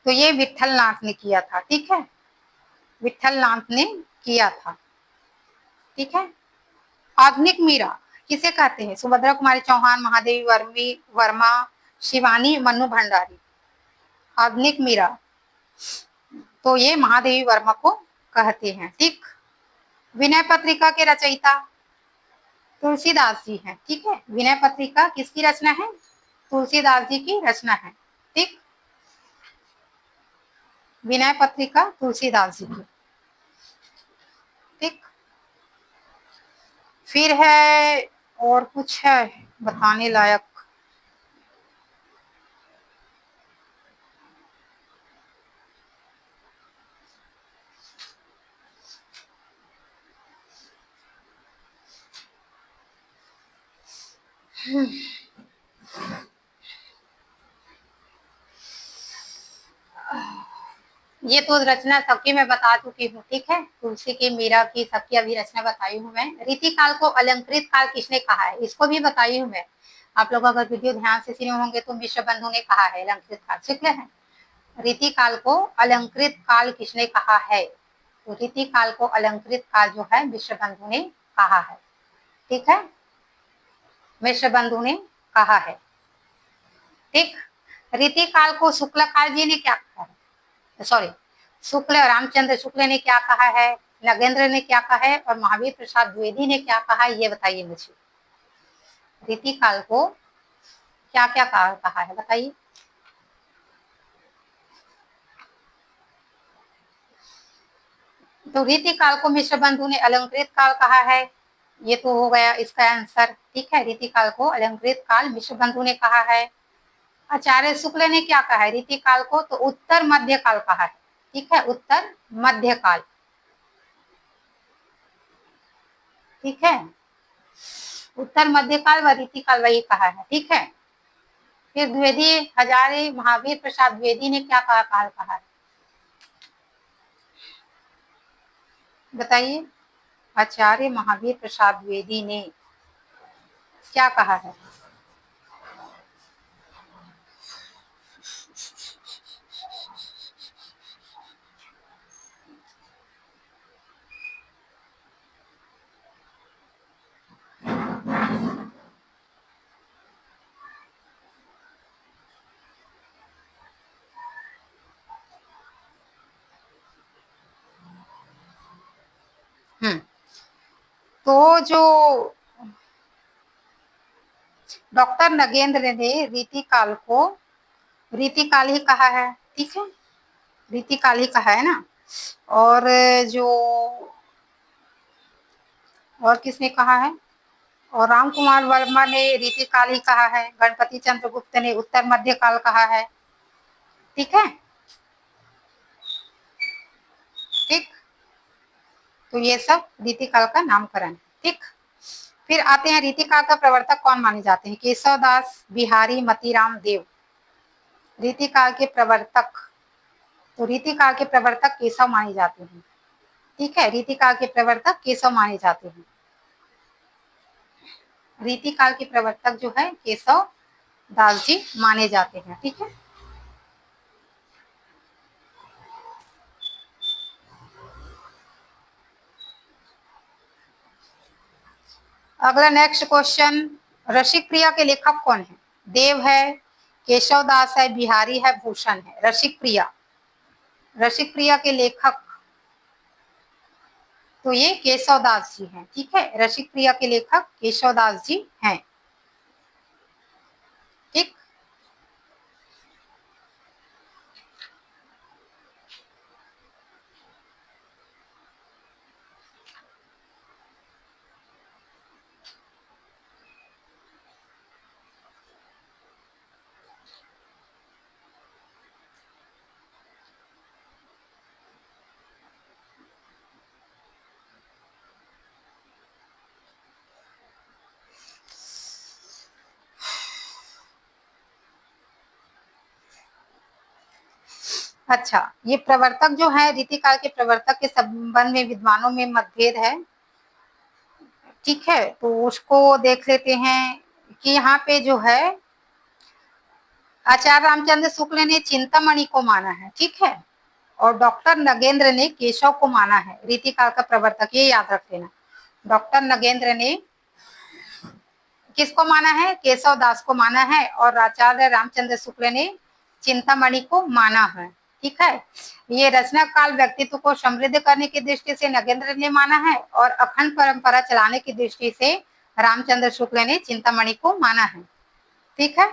तो ये विठलनाथ ने किया था, ठीक है। विठलनाथ ने किया था, ठीक है। आधुनिक मीरा किसे कहते हैं, सुभद्रा कुमारी चौहान, महादेवी वर्मा, शिवानी मन्नू भंडारी। आधुनिक मीरा तो ये महादेवी वर्मा को कहते हैं, ठीक। विनय पत्रिका के रचयिता तुलसीदास जी हैं, ठीक है। विनय पत्रिका किसकी रचना है, तुलसीदास जी की रचना है, ठीक। विनय पत्रिका तुलसीदास जी की, ठीक। फिर है और कुछ है बताने लायक, ये तो रचना सबकी मैं बता चुकी हूँ, ठीक है। तुलसी की, मीरा की, सबकी अभी रचना बताई हूँ मैं। रीति काल को अलंकृत काल किसने कहा है, इसको भी बताई हूँ मैं। आप लोग अगर वीडियो ध्यान से सुने होंगे तो मिश्र बंधु ने कहा है अलंकृत काल, ठीक है। रीति काल को अलंकृत काल किसने कहा है, तो रीति काल को अलंकृत काल जो है मिश्र बंधु ने कहा है, ठीक है। मिश्र बंधु ने कहा है, ठीक। रीति काल को शुक्ल काल जी ने क्या कहा है, सॉरी, शुक्ल रामचंद्र शुक्ल ने क्या कहा है, नगेंद्र ने क्या कहा है, और महावीर प्रसाद द्विवेदी ने क्या कहा है, ये बताइए मुझे। रीति काल को क्या क्या कहा है, बताइए। तो रीति काल को मिश्र बंधु ने अलंकृत काल कहा है, ये तो हो गया इसका आंसर, ठीक है। रीति काल को अलंकृत काल मिश्र बंधु ने कहा है। आचार्य शुक्ल ने क्या कहा है रीति काल को, तो उत्तर मध्य काल कहा है, ठीक है। उत्तर मध्य काल, ठीक है। उत्तर मध्य काल व रीति काल वही कहा है, ठीक है। फिर द्विवेदी, हजारे, महावीर प्रसाद द्विवेदी ने क्या कहा, काल कहा है, बताइए। आचार्य महावीर प्रसाद द्विवेदी ने क्या कहा है, तो जो डॉक्टर नगेंद्र ने रीति काल को रीति काल ही कहा है, ठीक है। रीति काल ही कहा है ना। और जो और किसने कहा है, और राम कुमार वर्मा ने रीतिकाल ही कहा है, गणपति चंद्रगुप्त ने उत्तर मध्य काल कहा है। ठीक है, ठीक, तो ये सब रीतिकाल का नामकरण है। ठीक, फिर आते हैं रीतिकाल का प्रवर्तक कौन माने जाते हैं? केशव दास, बिहारी, मतीराम, देव। रीतिकाल के प्रवर्तक, तो रीतिकाल के प्रवर्तक केशव माने जाते हैं। ठीक है, रीतिकाल के प्रवर्तक केशव माने जाते हैं। रीतिकाल के प्रवर्तक जो है केशव दास जी माने जाते हैं। ठीक है, अगला नेक्स्ट क्वेश्चन, रसिक प्रिया के लेखक कौन है? देव है, केशव दास है, बिहारी है, भूषण है। रसिक प्रिया, रसिक प्रिया के लेखक तो ये केशव दास जी हैं। ठीक है, रसिक प्रिया के लेखक केशव दास जी हैं। ठीक, अच्छा, ये प्रवर्तक जो है रीतिकाल के प्रवर्तक के संबंध में विद्वानों में मतभेद है। ठीक है, तो उसको देख लेते हैं कि यहाँ पे जो है आचार्य रामचंद्र शुक्ल ने चिंतामणि को माना है। ठीक है, और डॉक्टर नगेंद्र ने केशव को माना है रीतिकाल का प्रवर्तक, ये याद रख लेना। डॉक्टर नगेंद्र ने किसको माना है? केशव दास को माना है, और आचार्य रामचंद्र शुक्ल ने चिंतामणि को माना है। ठीक है, ये रचना काल व्यक्तित्व को समृद्ध करने की दृष्टि से नगेंद्र ने माना है, और अखंड परंपरा चलाने की दृष्टि से रामचंद्र शुक्ल ने चिंतामणि को माना है। ठीक है,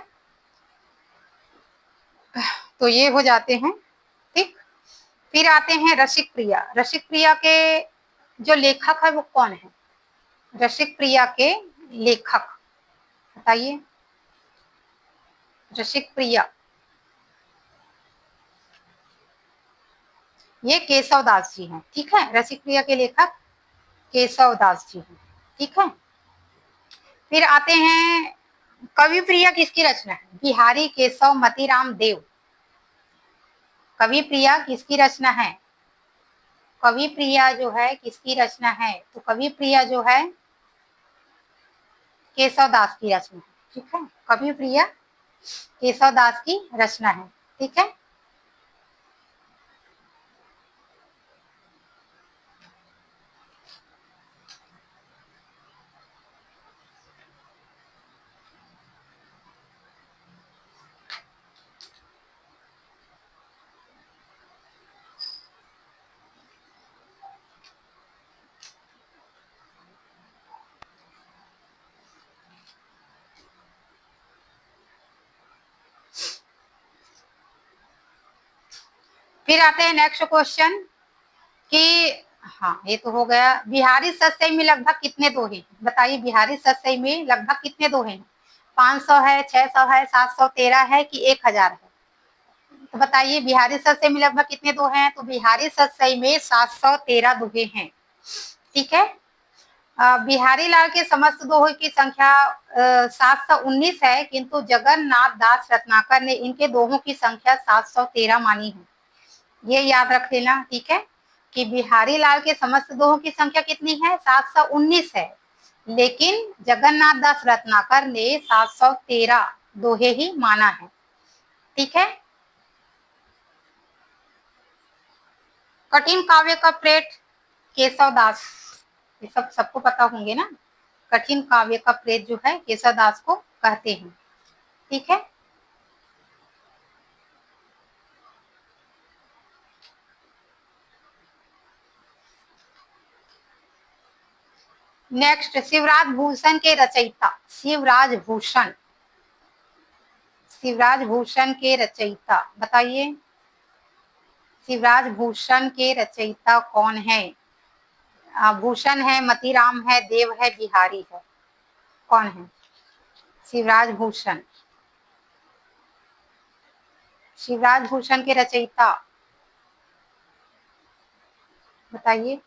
तो ये हो जाते हैं। ठीक, फिर आते हैं रसिक प्रिया। रसिक प्रिया के जो लेखक है वो कौन है? रसिक प्रिया के लेखक बताइए। रसिक प्रिया, ये केशव दास जी हैं। ठीक है, रसिक प्रिया के लेखक केशव दास जी हैं। ठीक है, फिर आते हैं कवि प्रिया किसकी रचना है? बिहारी, केशव, मतीराम, देव। कवि प्रिया किसकी रचना है? कवि प्रिया जो है किसकी रचना है? तो कवि प्रिया जो है केशव दास की रचना है। ठीक है, कवि प्रिया केशव दास की रचना है। ठीक है, फिर आते हैं नेक्स्ट क्वेश्चन कि हाँ ये तो हो गया। बिहारी सतसई में लगभग कितने दोहे हैं? बताइए, बिहारी सतसई में लगभग कितने दोहे हैं? 500 है, 600 है, 713 है कि 1000 है? तो बताइए बिहारी सतसई में लगभग कितने दोहे हैं? तो बिहारी सतसई में 713 दोहे हैं। ठीक है, बिहारी लाल के समस्त दोहे की संख्या 719 है, किंतु जगन्नाथ दास रत्नाकर ने इनके दोहों की संख्या 713 मानी है। ये याद रख लेना। ठीक है, कि बिहारी लाल के समस्त दोहों की संख्या कितनी है? 719 है, लेकिन जगन्नाथ दास रत्नाकर ने 713 दोहे ही माना है। ठीक है, कठिन काव्य का प्रेत केशव दास, ये सब सबको पता होंगे ना। कठिन काव्य का प्रेत जो है केशव दास को कहते हैं। ठीक है, नेक्स्ट शिवराज भूषण के रचयिता। शिवराज भूषण, शिवराज भूषण के रचयिता बताइए। शिवराज भूषण के रचयिता कौन है? भूषण है, मतीराम है, देव है, बिहारी है। कौन है? शिवराज भूषण। शिवराज भूषण के रचयिता बताइए।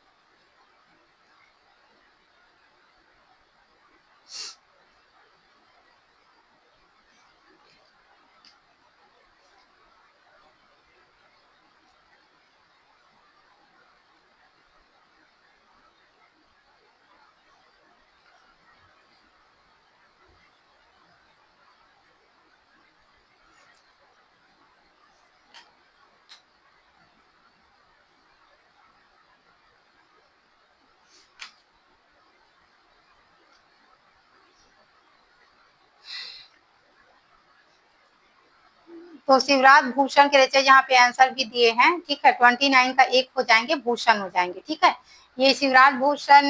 तो शिवराज भूषण के रचयिता, यहाँ पे आंसर भी दिए हैं, ठीक है। 29 का एक हो जाएंगे, भूषण हो जाएंगे, ठीक है। ये शिवराज भूषण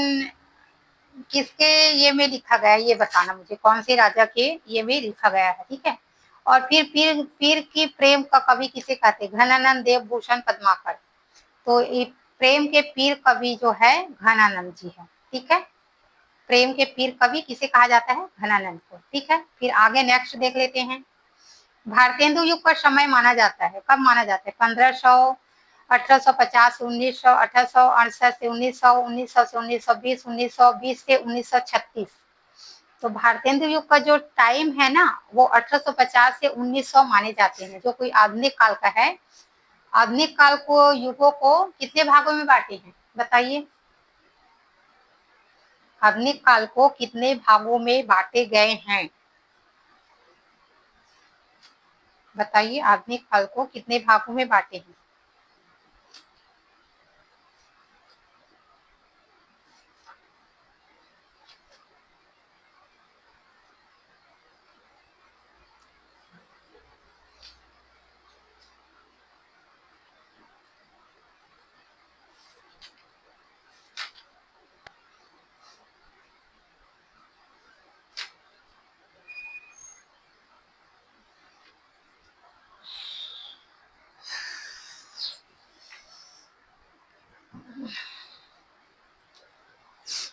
किसके ये में लिखा गया है, ये बताना मुझे, कौन से राजा के ये में लिखा गया है, ठीक है। और फिर पीर पीर की प्रेम का कवि किसे कहते हैं? घनानंद देव भूषण पद्माकर। तो ये प्रेम के पीर कवि जो है घनानंद जी है, ठीक है। प्रेम के पीर कवि किसे कहा जाता है? घनानंद को, ठीक है। फिर आगे नेक्स्ट देख लेते हैं। भारतेंदु युग का समय माना जाता है, कब माना जाता है? 1500, 1850 से 1900, 1868 से 1900, 1900 से 1920, 1920 से 1936। तो भारतेंदु युग का जो टाइम है ना, वो 1850 से 1900 माने जाते हैं, जो कोई आधुनिक काल का है। आधुनिक काल को, युगों को कितने भागों में बांटे हैं बताइए? आधुनिक काल को कितने भागों में बांटे गए हैं बताइए? आधुनिक काल को कितने भागों में बांटे हैं?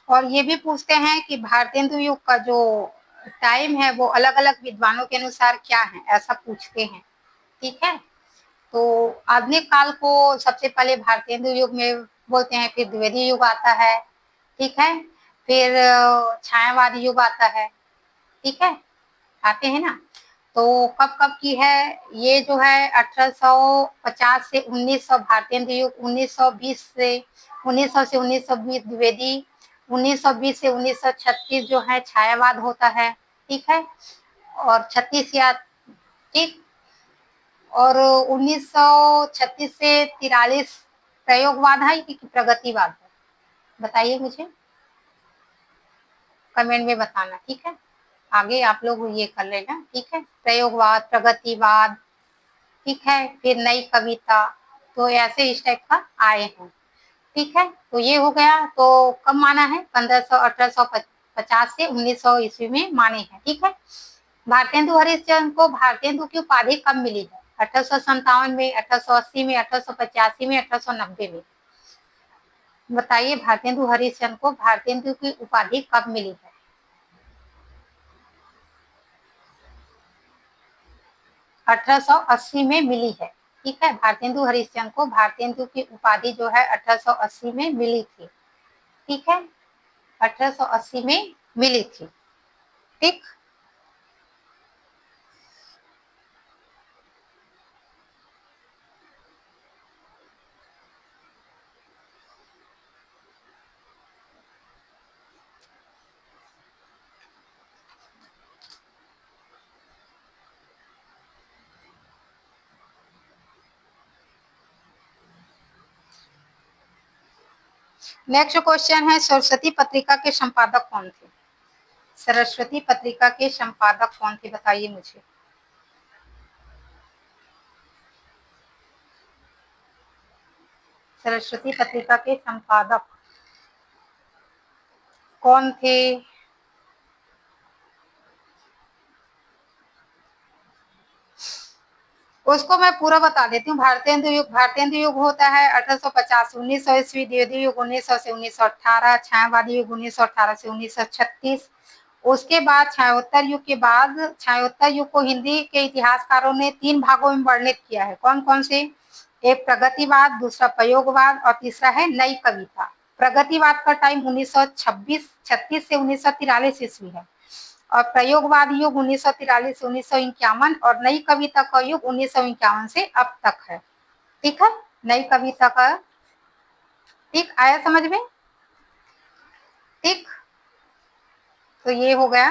और ये भी पूछते हैं कि भारतेंदु युग का जो टाइम है वो अलग अलग विद्वानों के अनुसार क्या है, ऐसा पूछते हैं, ठीक है। तो आधुनिक काल को सबसे पहले भारतेंदु युग में बोलते हैं, फिर द्विवेदी युग आता है, ठीक है। फिर छायावादी युग आता है, ठीक है, आते हैं ना। तो कब कब की है ये जो है? 1850 से 1900 भारतेंदु युग, 1920 से 1900 से 1920 द्विवेदी, 1920 से 1936 जो है छायावाद होता है, ठीक है। और 36 या, ठीक, और 1936 से 43 प्रयोगवाद है कि प्रगतिवाद है? बताइए मुझे, कमेंट में बताना, ठीक है। आगे आप लोग ये कर लेना, ठीक है। प्रयोगवाद, प्रगतिवाद, ठीक है, फिर नई कविता, तो ऐसे इस टाइप का आए हैं, ठीक है। तो ये हो गया। तो कब माना है? 1500, 1850 से 1900 ईस्वी में माने हैं, ठीक है। भारतेंदु हरिश्चंद्र को भारतेंदु की उपाधि कब मिली है? 1857 में, 1880 में, 1885 में, 1890 में? बताइए, भारतेंदु हरिश्चंद्र को भारतेंदु की उपाधि कब मिली है? 1880 में मिली है, ठीक है। भारतेंदु हरिश्चंद्र को भारतेंदु की उपाधि जो है 1880 में मिली थी, ठीक है। 1880 में मिली थी, ठीक। नेक्स्ट क्वेश्चन है, सरस्वती पत्रिका के संपादक कौन थे? सरस्वती पत्रिका के संपादक कौन थे बताइए मुझे। सरस्वती पत्रिका के संपादक कौन थे? उसको मैं पूरा बता देती हूँ। भारतेंदु युग होता है 1850 1900 ईस्वी, द्विवेदी युग 1900 से 1918, छायावादी युग 1918 से 1936, उसके बाद छायोत्तर युग के बाद छायोत्तर युग को हिंदी के इतिहासकारों ने 3 भागों में वर्णित किया है। कौन कौन से? एक प्रगतिवाद, दूसरा प्रयोगवाद और तीसरा है नई कविता। प्रगतिवाद का टाइम 1936 से 1943 ईस्वी है और प्रयोगवाद युग 1943 से 1951 और नई कविता का युग 1951 से अब तक है। ठीक है, नई कविता का। ठीक आया समझ में? ठीक, तो ये हो गया।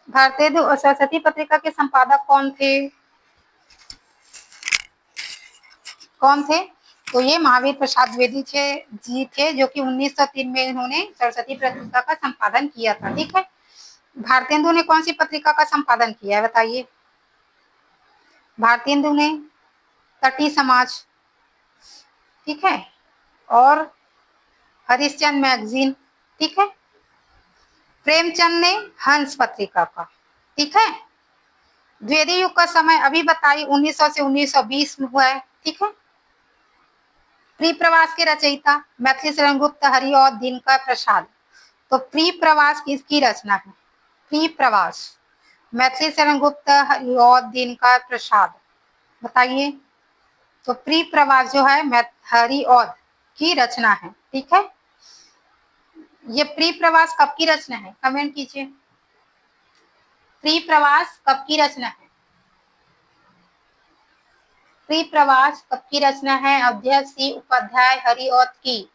भारतीय सरस्वती पत्रिका के संपादक कौन थे? कौन थे? तो ये महावीर प्रसाद द्विवेदी जी थे, जो कि 1903 में इन्होंने सरस्वती पत्रिका का संपादन किया था। ठीक है, भारतेंदु ने कौन सी पत्रिका का संपादन किया है बताइए? भारतेंदु ने तटी समाज, ठीक है, और हरिश्चंद्र मैगजीन, ठीक है। प्रेमचंद ने हंस पत्रिका का, ठीक है। द्विवेदी युग का समय अभी बताइए 1900 से 1920 में हुआ है, ठीक है। प्री प्रवास के रचयिता मैथिली शरण गुप्त, हरिऔध, दिनकर प्रसाद। तो प्री प्रवास किसकी रचना है? प्री प्रवास मैथिली शरण गुप्त, हरिऔध, दिनकर प्रसाद, बताइए। तो प्री प्रवास जो है हरिऔध की रचना है, ठीक है। ये प्री प्रवास कब की रचना है? कमेंट कीजिए। प्री प्रवास कब की रचना है? प्री प्रवास कब की रचना है? अध्यक्ष सी उपाध्याय हरिऔध की,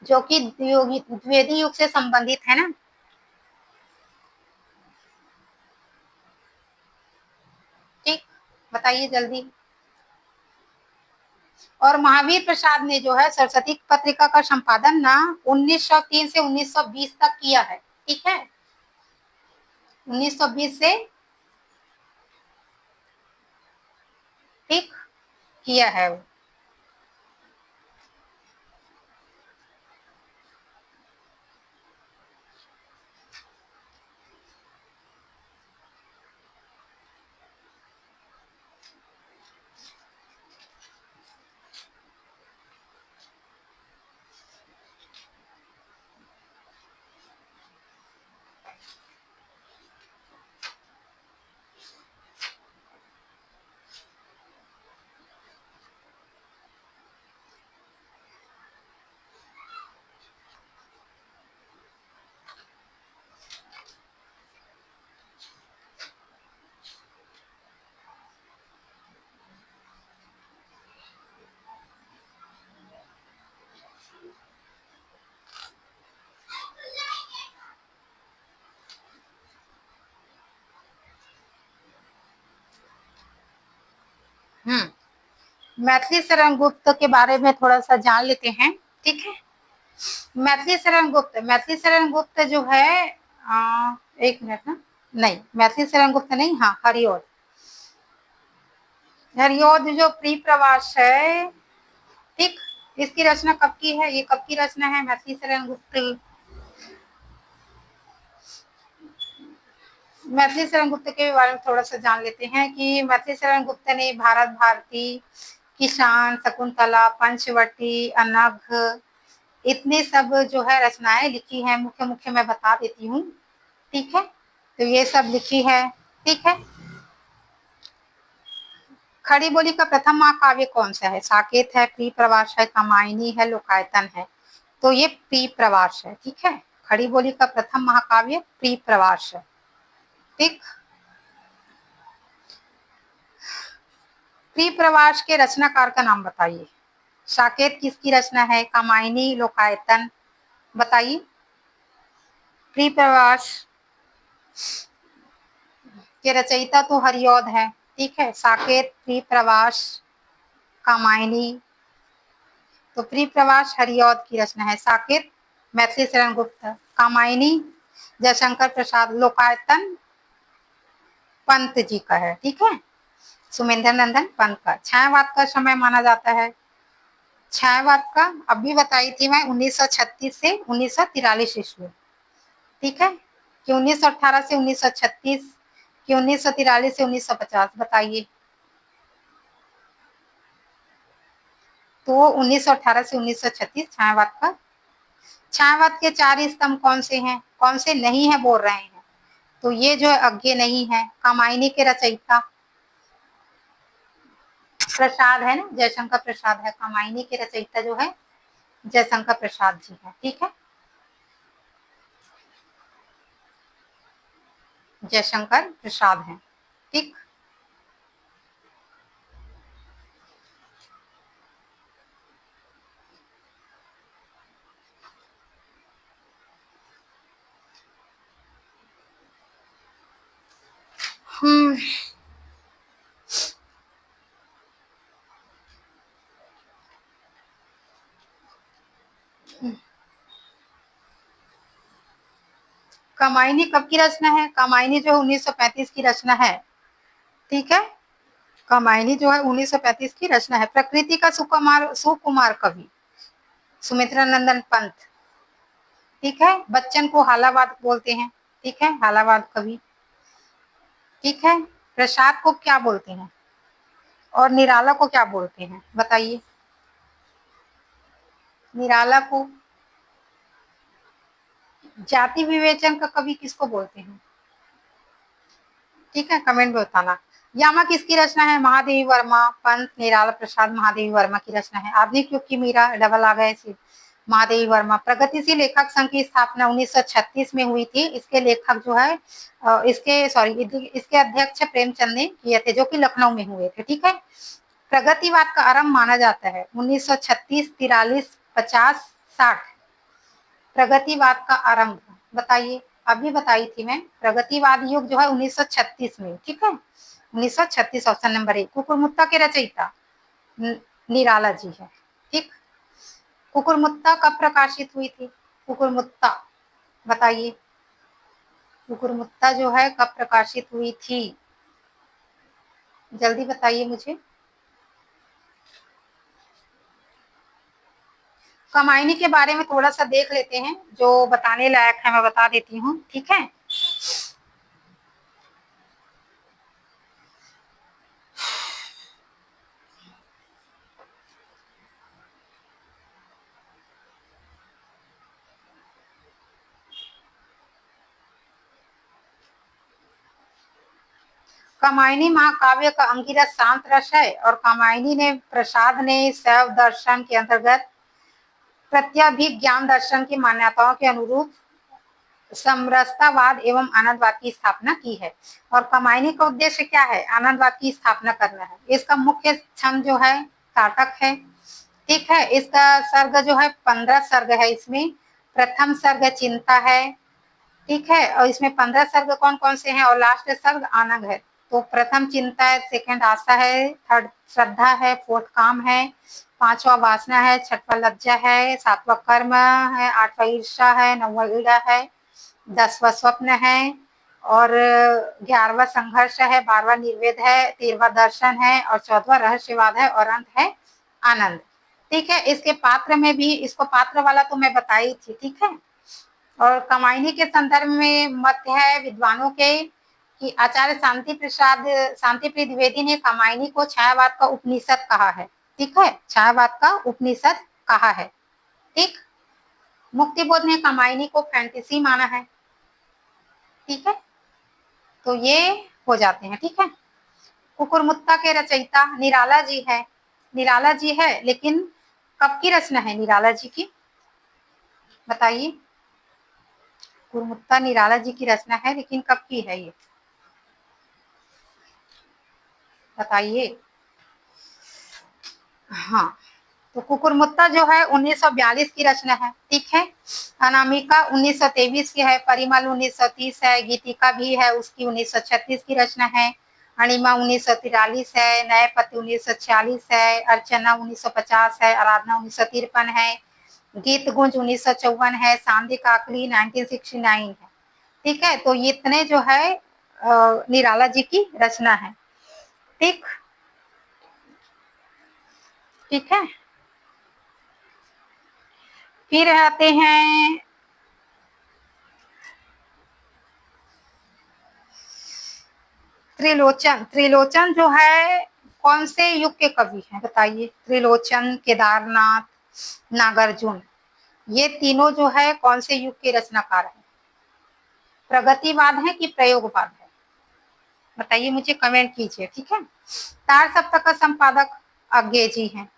जो कि द्विवेदी युग से संबंधित है ना। ठीक, बताइए जल्दी। और महावीर प्रसाद ने जो है सरस्वती पत्रिका का संपादन ना 1903 से 1920 तक किया है, ठीक है। 1920 से, ठीक, किया है वो। मैथिली शरण गुप्त के बारे में थोड़ा सा जान लेते हैं, ठीक है। मैथिली शरण गुप्त जो है एक मिनट ना, नहीं मैथिली शरण गुप्त नहीं, हाँ हरिऔध। हरिऔध जो प्री प्रवास है, ठीक, इसकी रचना कब की है? ये कब की रचना है मैथिली शरण गुप्त? मैथिली शरण गुप्त के बारे में थोड़ा सा जान लेते हैं कि मैथिली शरण गुप्त ने भारत भारती, किसान, शकुंतला, पंचवटी, अनघ, इतने सब जो है रचनाएं लिखी हैं। मुख्य मुख्य मैं बता देती हूँ, ठीक है। तो ये सब लिखी है, ठीक है। खड़ी बोली का प्रथम महाकाव्य कौन सा है? साकेत है, प्री प्रवास है, कामायनी है, लोकायतन है। तो ये प्री प्रवास है, ठीक है। खड़ी बोली का प्रथम महाकाव्य प्री प्रवास है, ठीक। प्री प्रवास के रचनाकार का नाम बताइए। साकेत किसकी रचना है? कामायनी, लोकायतन, बताइए। प्री प्रवास के रचयिता तो हरिऔध है, ठीक है। साकेत, प्री प्रवास, कामायनी, तो प्री प्रवास हरिऔध की रचना है। साकेत मैथिली शरण गुप्त, कामायनी जयशंकर प्रसाद, लोकायतन पंत जी का है, ठीक है, सुमेंद्र नंदन पंत का। छायावाद का समय माना जाता है, छायावाद का अभी बताई थी मैं 1936 से 1943 ईस्वी, ठीक है, कि 1918 से 1936 कि 1943 से 1950? बताइए। तो 1918 से 1936 छायावाद का। छायावाद के 4 स्तंभ कौन से हैं, कौन से नहीं है बोल रहे हैं? तो ये जो है अज्ञे नहीं है। कामायनी के रचयिता प्रसाद है ना, जयशंकर प्रसाद है। कामायनी के रचयिता जो है जयशंकर प्रसाद जी है। ठीक है, जयशंकर प्रसाद है। ठीक। हम्म कामायनी कब की रचना है? कामायनी जो 1935 की रचना है। ठीक है, कामायनी जो है 1935 की रचना है। प्रकृति का सुकुमार कवि सुमित्रा नंदन पंत। ठीक है, बच्चन को हालावाद बोलते हैं। ठीक है, हालावाद कवि। ठीक है, प्रसाद को क्या बोलते हैं और निराला को क्या बोलते हैं? बताइए। निराला को जाति विवेचन का कवि किसको बोलते हैं? ठीक है, कमेंट में बताना। यामा किसकी रचना है? महादेवी वर्मा। पंत, निराला प्रसाद महादेवी वर्मा की रचना है। आधुनिक युग की मीरा, डबल आ गए महादेवी वर्मा। प्रगतिशील लेखक संघ की स्थापना 1936 में हुई थी। इसके लेखक जो है इसके अध्यक्ष प्रेमचंद ने किए थे, जो कि लखनऊ में हुए थे। ठीक है, प्रगतिवाद का आरंभ माना जाता है 1936, 43, 50, 60। प्रगतिवाद का आरंभ बताइए। अभी बताई थी मैं, प्रगतिवाद युग जो है 1936 में। ठीक है, 1936 ऑप्शन नंबर 1। कुकुरमुत्ता के रचयिता निराला जी है। ठीक। कुकुरमुत्ता कब प्रकाशित हुई थी? कुकुरमुत्ता बताइए। कुकुरमुत्ता जो है कब प्रकाशित हुई थी? जल्दी बताइए मुझे। कामायनी के बारे में थोड़ा सा देख लेते हैं, जो बताने लायक है मैं बता देती हूँ। ठीक है, कामायनी महाकाव्य का अंगिरस शांत रस है और कामायनी ने प्रसाद ने शैव दर्शन के अंतर्गत प्रत्यभिज्ञान दर्शन की मान्यताओं के अनुरूप समरसतावाद एवं आनंदवाद की स्थापना की है। और कामायनी का उद्देश्य क्या है? आनंदवाद की स्थापना करना है। इसका मुख्य छंद जो है ताटक है। ठीक है, इसका सर्ग जो है 15 सर्ग है। इसमें प्रथम सर्ग चिंता है। ठीक है, और इसमें 15 सर्ग कौन कौन से हैं और लास्ट सर्ग आनंद है। तो प्रथम चिंता है, सेकंड आशा है, थर्ड श्रद्धा है, फोर्थ काम है, पांचवा वासना है, छठवा लज्जा है, सातवां कर्म है, आठवां ईर्षा है, नौवा ईड़ा है, 10वां स्वप्न है और 11वां संघर्ष है, 12वां निर्वेद है, 13वां दर्शन है और 14वां रहस्यवाद है और अंत है आनंद। ठीक है, इसके पात्र में भी, इसको पात्र वाला तो मैं बताई थी। ठीक है, और कामायनी के संदर्भ में मत है विद्वानों के कि आचार्य शांति प्रिय द्विवेदी ने कामायनी को छायावाद का उपनिषद कहा है। ठीक है, छायावाद का उपनिषद कहा है। ठीक। मुक्तिबोध ने कामायनी को फैंटेसी माना है। ठीक है, तो ये हो जाते हैं। ठीक है, कुकुरमुत्ता के रचयिता निराला जी है। निराला जी है, लेकिन कब की रचना है निराला जी की? बताइए। कुकुरमुत्ता निराला जी की रचना है, लेकिन कब की है ये? बताइए। हाँ, तो कुकुरमुत्ता जो है 1942 की रचना है। ठीक है, अनामिका 1923 की है, परिमल 1930 है, गीतिका भी है उसकी 1936 की रचना है, अणिमा 1943 है, नए पति 1946 है, अर्चना 1950 है, आराधना 1953 है, गीत गुंज 1954 है, सांदी काकली 1969 है। ठीक है, तो ये इतने जो है निराला जी की रचना है। ठीक। ठीक है, फिर आते हैं त्रिलोचन, त्रिलोचन जो है कौन से युग के कवि हैं बताइए? त्रिलोचन, केदारनाथ, नागार्जुन, ये तीनों जो है कौन से युग के रचनाकार हैं? प्रगतिवाद है कि प्रयोगवाद है? बताइए मुझे, कमेंट कीजिए, ठीक है। तार सप्तक का संपादक अज्ञे जी हैं,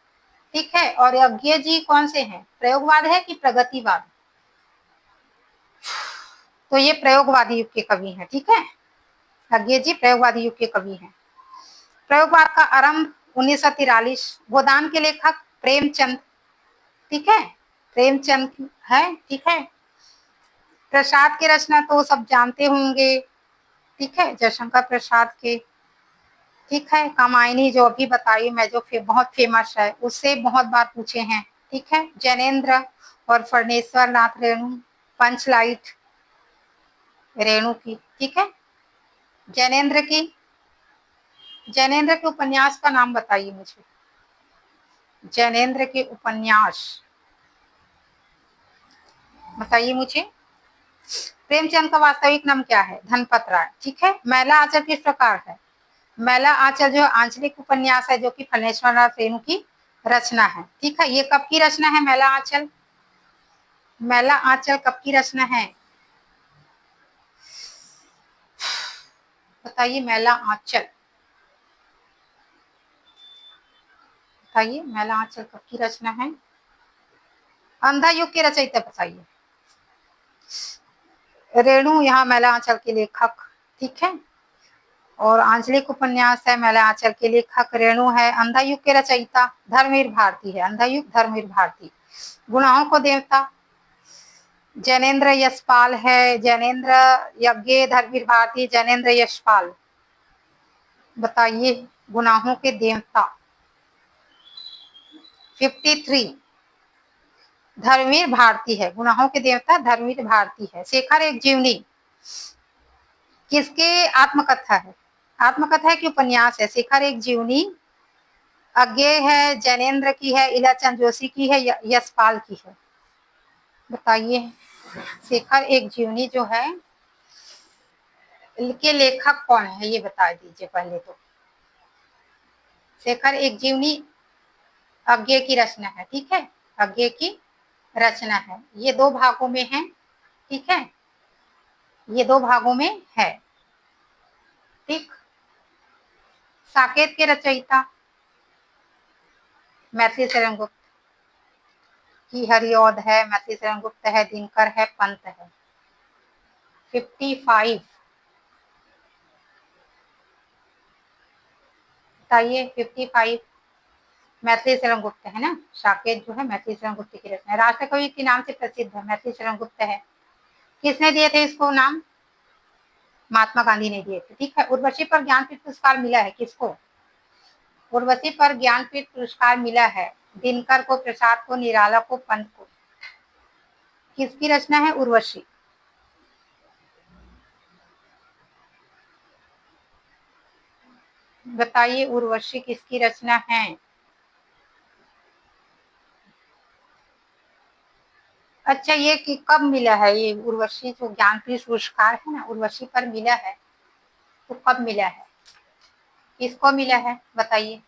ठीक है। और अज्ञे जी कौन से हैं? प्रयोगवाद है कि प्रगतिवाद? तो ये प्रयोगवादी युग के कवि हैं, ठीक है। अज्ञे जी प्रयोगवादी युग के कवि हैं। प्रयोगवाद का आरंभ 1943, गोदान के लेखक प्रेमचंद, ठीक है, प्रेमचंद है, ठीक है। प्रसाद की रचना तो सब जानते होंगे, ठीक है, जयशंकर प्रसाद के, ठीक है। कामायनी जो अभी बताई मैं, जो बहुत फेमस है, उससे बहुत बार पूछे हैं, ठीक है। जैनेन्द्र और फर्नेश्वर नाथ रेणु, पंचलाइट रेणु की, ठीक है। जैनेन्द्र की, जैनेन्द्र के उपन्यास का नाम बताइए मुझे, जैनेन्द्र के उपन्यास बताइए मुझे। प्रेमचंद का वास्तविक नाम क्या है? धनपत राय, ठीक है। मैला आंचल किस प्रकार है? मैला आंचल जो आंचलिक उपन्यास है, जो कि फणेश्वर नाथ रेणु की रचना है, ठीक है। ये कब की रचना है मैला आंचल? मैला आंचल कब की रचना है बताइए? मैला आंचल बताइए, मैला आंचल कब की रचना है? अंधा युग के रचयिता बताइए। रेणु यहाँ मैला आंचल के लेखक, ठीक है। और आंचलिक उपन्यास है मैला आंचल के लेखक रेणु है। अंधा युग के रचयिता धर्मवीर भारती है, अंधा युग धर्मवीर भारती। गुनाहों को देवता जैनेन्द्र यशपाल है, जैनेन्द्र यज्ञ धर्मवीर भारती, जैनेन्द्र यशपाल। बताइए, गुनाहों के देवता 53 धर्मवीर भारती है, गुनाहों के देवता धर्मवीर भारती है। शेखर एक जीवनी किसके आत्मकथा है? आत्मकथा है कि उपन्यास है? शेखर एक जीवनी अज्ञेय है, जैनेन्द्र की है, इलाचंद जोशी की है, यशपाल की है? बताइए, शेखर एक जीवनी जो है इनके लेखक कौन है, ये बता दीजिए पहले तो। शेखर एक जीवनी अज्ञेय की रचना है, ठीक है, अज्ञेय की रचना है। ये 2 भागों में है, ठीक है, ये 2 भागों में है, ठीक। साकेत के रचयिता मैथिली शरण गुप्त की हरिऔध है, मैथिली शरण गुप्त है, दिनकर है, पंत है। 55 बताइए, 55 मैथिली शरण गुप्त है ना। साकेत जो है मैथिली शरण गुप्त की रचना है। राष्ट्रकवि के नाम से प्रसिद्ध है, मैथिली शरण गुप्त है। किसने दिए थे इसको नाम? महात्मा गांधी ने दिए थे, ठीक है। उर्वशी पर ज्ञानपीठ पुरस्कार मिला है किसको? उर्वशी पर ज्ञानपीठ पुरस्कार मिला है दिनकर को, प्रसाद को, निराला को, पंत को। किसकी रचना है उर्वशी? बताइए, उर्वशी किसकी रचना है? अच्छा, ये कि कब मिला है ये उर्वशी जो ज्ञानपीठ पुरस्कार है ना, उर्वशी पर मिला है, तो कब मिला है, किसको मिला है बताइए?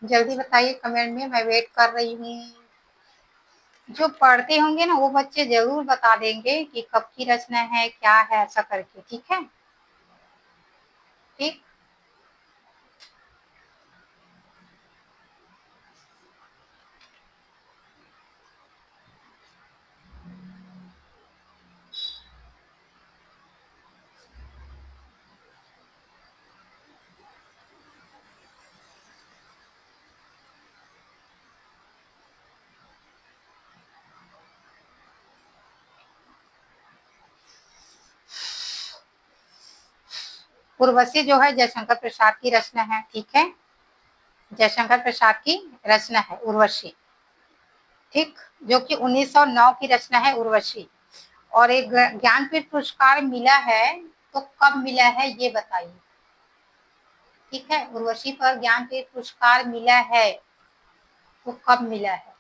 जल्दी बताइए कमेंट में, मैं वेट कर रही हूँ। जो पढ़ते होंगे ना वो बच्चे जरूर बता देंगे कि कब की रचना है, क्या है, ऐसा करके, ठीक है, ठीक। उर्वशी जो है जयशंकर प्रसाद की रचना है, ठीक है, जयशंकर प्रसाद की रचना है उर्वशी, ठीक, जो कि 1909 की रचना है उर्वशी। और एक ज्ञानपीठ पुरस्कार मिला है, तो कब मिला है ये बताइए, ठीक है। उर्वशी पर ज्ञानपीठ पुरस्कार मिला है, तो कब मिला है?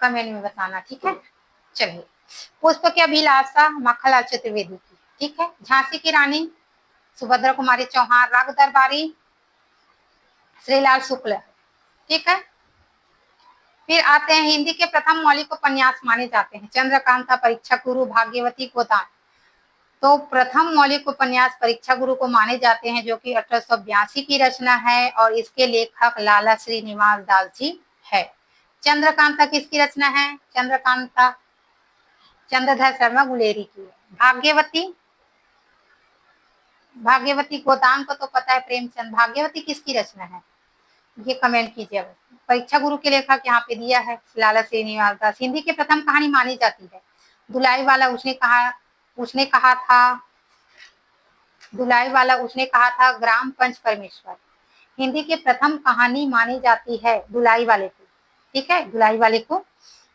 कमेंट में बताना, ठीक है। चलिए, पुष्प की अभिलाषा माखनलाल चतुर्वेदी की, ठीक है। झांसी की रानी सुभद्रा कुमारी चौहान, राग दरबारी श्रीलाल शुक्ल, ठीक है। फिर आते हैं हिंदी के प्रथम मौलिक उपन्यास माने जाते हैं चंद्रकांता, परीक्षा गुरु, भाग्यवती, गोदान। तो प्रथम मौलिक उपन्यास परीक्षा गुरु को माने जाते हैं, जो कि 1882 की रचना है और इसके लेखक लाला श्रीनिवास दास जी है। चंद्रकांता किसकी रचना है? चंद्रकांता चंद्रधर शर्मा गुलेरी की है। भाग्यवती गोदान को तो पता है, प्रेमचंद। भाग्यवती किसकी रचना है ये कमेंट कीजिए। परीक्षा गुरु के लेखक यहाँ पे दिया है लाला श्रीनिवास दास। हिंदी की प्रथम कहानी मानी जाती है दुलाई वाला उसने कहा था ग्राम पंच परमेश्वर। हिंदी की प्रथम कहानी मानी जाती है दुलाई वाले को, ठीक है। दुलाई वाले को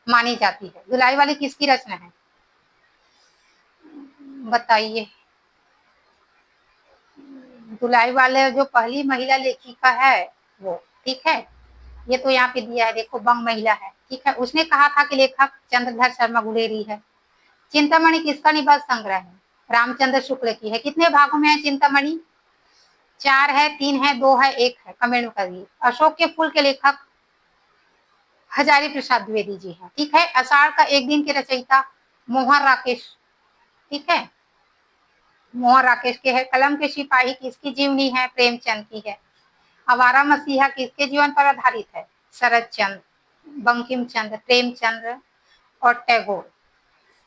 मानी जाती है। दुलाई वाले किसकी रचना है बताइए। दुलाई वाले जो पहली महिला लेखिका है वो, ठीक है। ये तो यहाँ पे दिया है, देखो, बंग महिला है, ठीक है। उसने कहा था कि लेखक चंद्रधर शर्मा गुलेरी है। चिंतामणि किसका निबंध संग्रह है? रामचंद्र शुक्ल की है। कितने भागों में है चिंतामणि? 4 है, 3 है, 2 है, 1 है, कमेंट करिए। अशोक के फूल के लेखक हजारी प्रसाद द्विवेदी जी हैं, ठीक है। आषाढ़ का एक दिन के रचयिता मोहन राकेश, ठीक है। मोहन राकेश के है। कलम के सिपाही किसकी जीवनी है? प्रेमचंद की है। आवारा मसीहा किसके जीवन पर आधारित है? शरद चंद्र, बंकिम चंद्र, प्रेमचंद्र और टैगोर।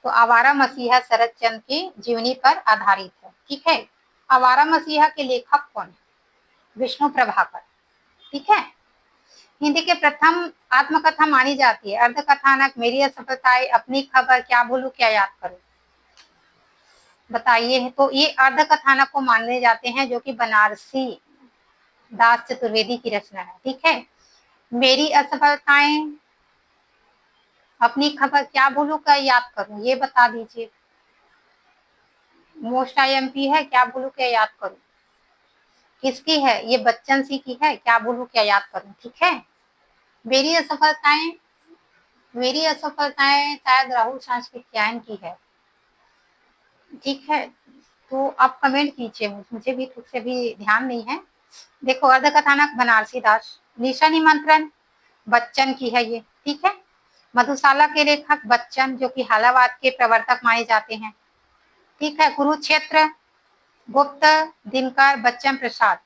तो आवारा मसीहा शरद चंद्र की जीवनी पर आधारित है, ठीक है। आवारा मसीहा के लेखक कौन है? विष्णु प्रभाकर, ठीक है। हिंदी के प्रथम आत्मकथा मानी जाती है अर्धकथानक मेरी असफलताएं, अपनी खबर, क्या भूलूं क्या याद करूं, बताइए। तो ये अर्धकथानक को माने जाते हैं, जो कि बनारसी दास चतुर्वेदी की रचना है, ठीक है। मेरी असफलताएं, अपनी खबर, क्या भूलूं क्या याद करूं, ये बता दीजिए। मोस्ट आईएमपी है, क्या भूलूं क्या याद करूं। किसकी है? ये बच्चन सी की है, क्या भूलूं क्या याद करूं, ठीक है। मेरी असफलताएं शायद राहुल सांस्कृत्यायन की है, ठीक है। तो आप कमेंट कीजिए, मुझे भी खुद से भी ध्यान नहीं है। देखो, अर्धकथानक बनारसी दास। निशा निमंत्रण बच्चन की है ये, ठीक है। मधुशाला के लेखक बच्चन, जो कि हालावाद के प्रवर्तक माने जाते हैं, ठीक है। कुरुक्षेत्र गुप्त, दिनकर, बच्चन प्रसाद।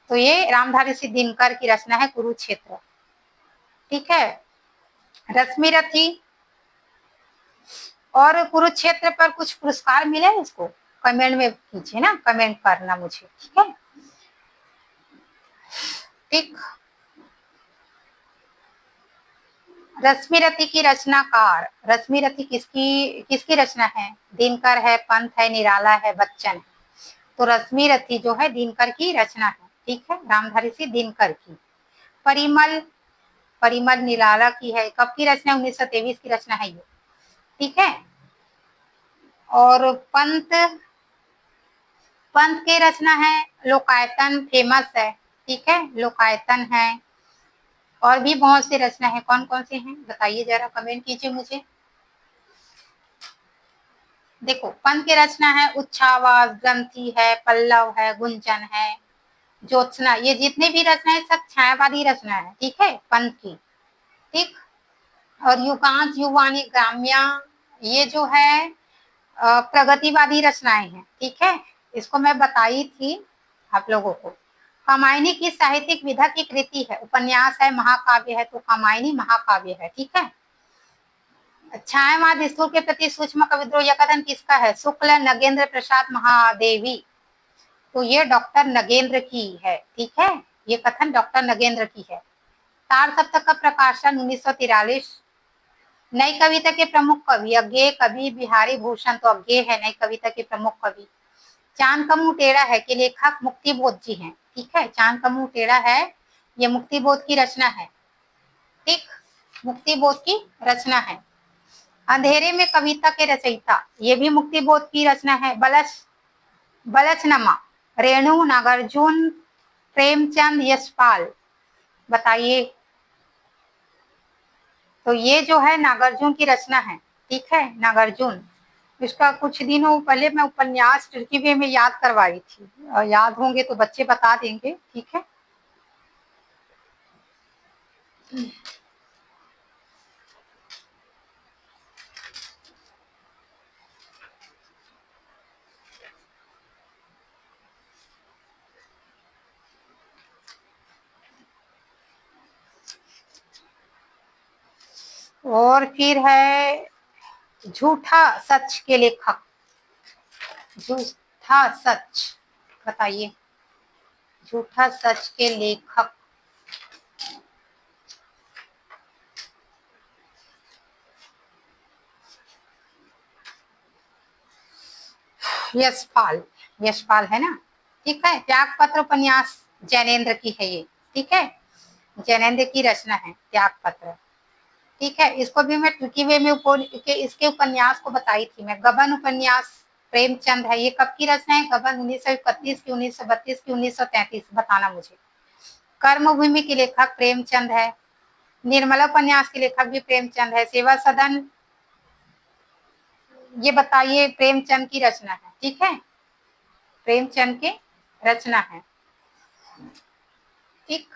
तो ये रामधारी सिंह दिनकर की रचना है कुरुक्षेत्र, ठीक है। रश्मि रथी और कुरुक्षेत्र पर कुछ पुरस्कार मिले इसको, कमेंट में कीजिए ना, कमेंट करना मुझे, ठीक है। ठीक। रश्मि रथी की रचनाकार, रश्मि रथी किसकी रचना है? दिनकर है, पंत है, निराला है, बच्चन है। तो रश्मि रथी जो है दिनकर की रचना है, ठीक है। रामधारी सिंह दिनकर की। परिमल निराला की है। कब की रचना? 1923 की रचना है ये, ठीक है। और पंत की रचना है लोकायतन, फेमस है, ठीक है, लोकायतन है। और भी बहुत से रचना है, कौन कौन से हैं बताइए जरा, कमेंट कीजिए मुझे। देखो, पंत की रचना है उच्छावास, ग्रंथि है, पल्लव है, गुंजन है, ज्योत्सना। ये जितने भी रचना है सब छायावादी रचना है, ठीक है, पंत की, ठीक। और युगांत, युवानी, ग्राम्या, ये जो है प्रगतिवादी रचनाएं हैं, ठीक है। इसको मैं बताई थी आप लोगों को। कामायनी की साहित्यिक विधा की कृति है, उपन्यास है, महाकाव्य है। तो कामायनी महाकाव्य है, ठीक है। छायावाद स्थूल के प्रति सूक्ष्म का विद्रोह, यह कथन किसका है? शुक्ल नगेंद्र प्रसाद महादेवी। तो ये डॉक्टर नगेंद्र की है, ठीक है। ये कथन डॉक्टर नगेंद्र की है। तार सप्तक का प्रकाशन 1943। नई कविता के प्रमुख कवि अज्ञेय कवि बिहारी भूषण। तो अज्ञेय है नई कविता के प्रमुख कवि। चांद का मुंह टेढ़ा है के लेखक मुक्तिबोध जी हैं, ठीक है। चांद का मुंह टेढ़ा है, ये मुक्तिबोध की रचना है, ठीक, मुक्तिबोध की रचना है। अंधेरे में कविता के रचयिता, ये भी मुक्तिबोध की रचना है। बलचनमा, रेणु, नागार्जुन, प्रेमचंद, यशपाल, बताइए। तो ये जो है नागार्जुन की रचना है, ठीक है, नागार्जुन। इसका कुछ दिनों पहले मैं उपन्यास टर्की में याद करवाई थी, याद होंगे तो बच्चे बता देंगे, ठीक है। और फिर है झूठा सच के लेखक, झूठा सच, बताइए, झूठा सच के लेखक। यशपाल, यशपाल है ना, ठीक है। त्यागपत्र उपन्यास जैनेन्द्र की है ये, ठीक है, जैनेन्द्र की रचना है त्यागपत्र, ठीक है। इसको भी मैं ट्रिकी वे में इसके उपन्यास को बताई थी मैं। गबन उपन्यास प्रेमचंद है, ये कब की रचना है? गबन 1931 की, 1932 की, 1933, बताना मुझे। कर्मभूमि के लेखक प्रेमचंद है। निर्मला उपन्यास के लेखक भी प्रेमचंद है। सेवा सदन, ये बताइए प्रेमचंद की रचना है, ठीक है, प्रेमचंद की रचना है, ठीक।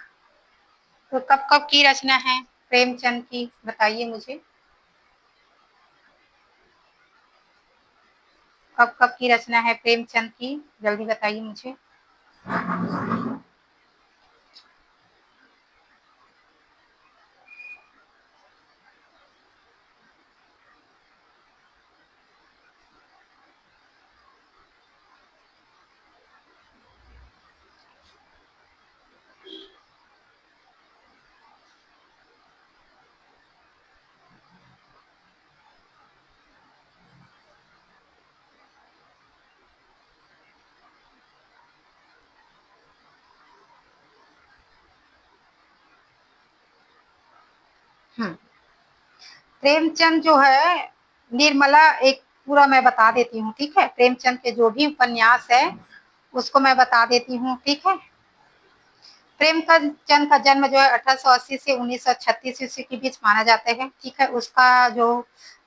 तो कब कब की रचना है प्रेमचंद की, बताइए मुझे, कब कब की रचना है प्रेमचंद की, जल्दी बताइए मुझे। प्रेमचंद जो है, निर्मला एक पूरा मैं बता देती हूँ, ठीक है। प्रेमचंद के जो भी उपन्यास है उसको मैं बता देती हूँ, ठीक है। प्रेमचंद का जन्म जो है 1880 से 1936 ईस्वी के बीच माना जाता है, ठीक है। उसका जो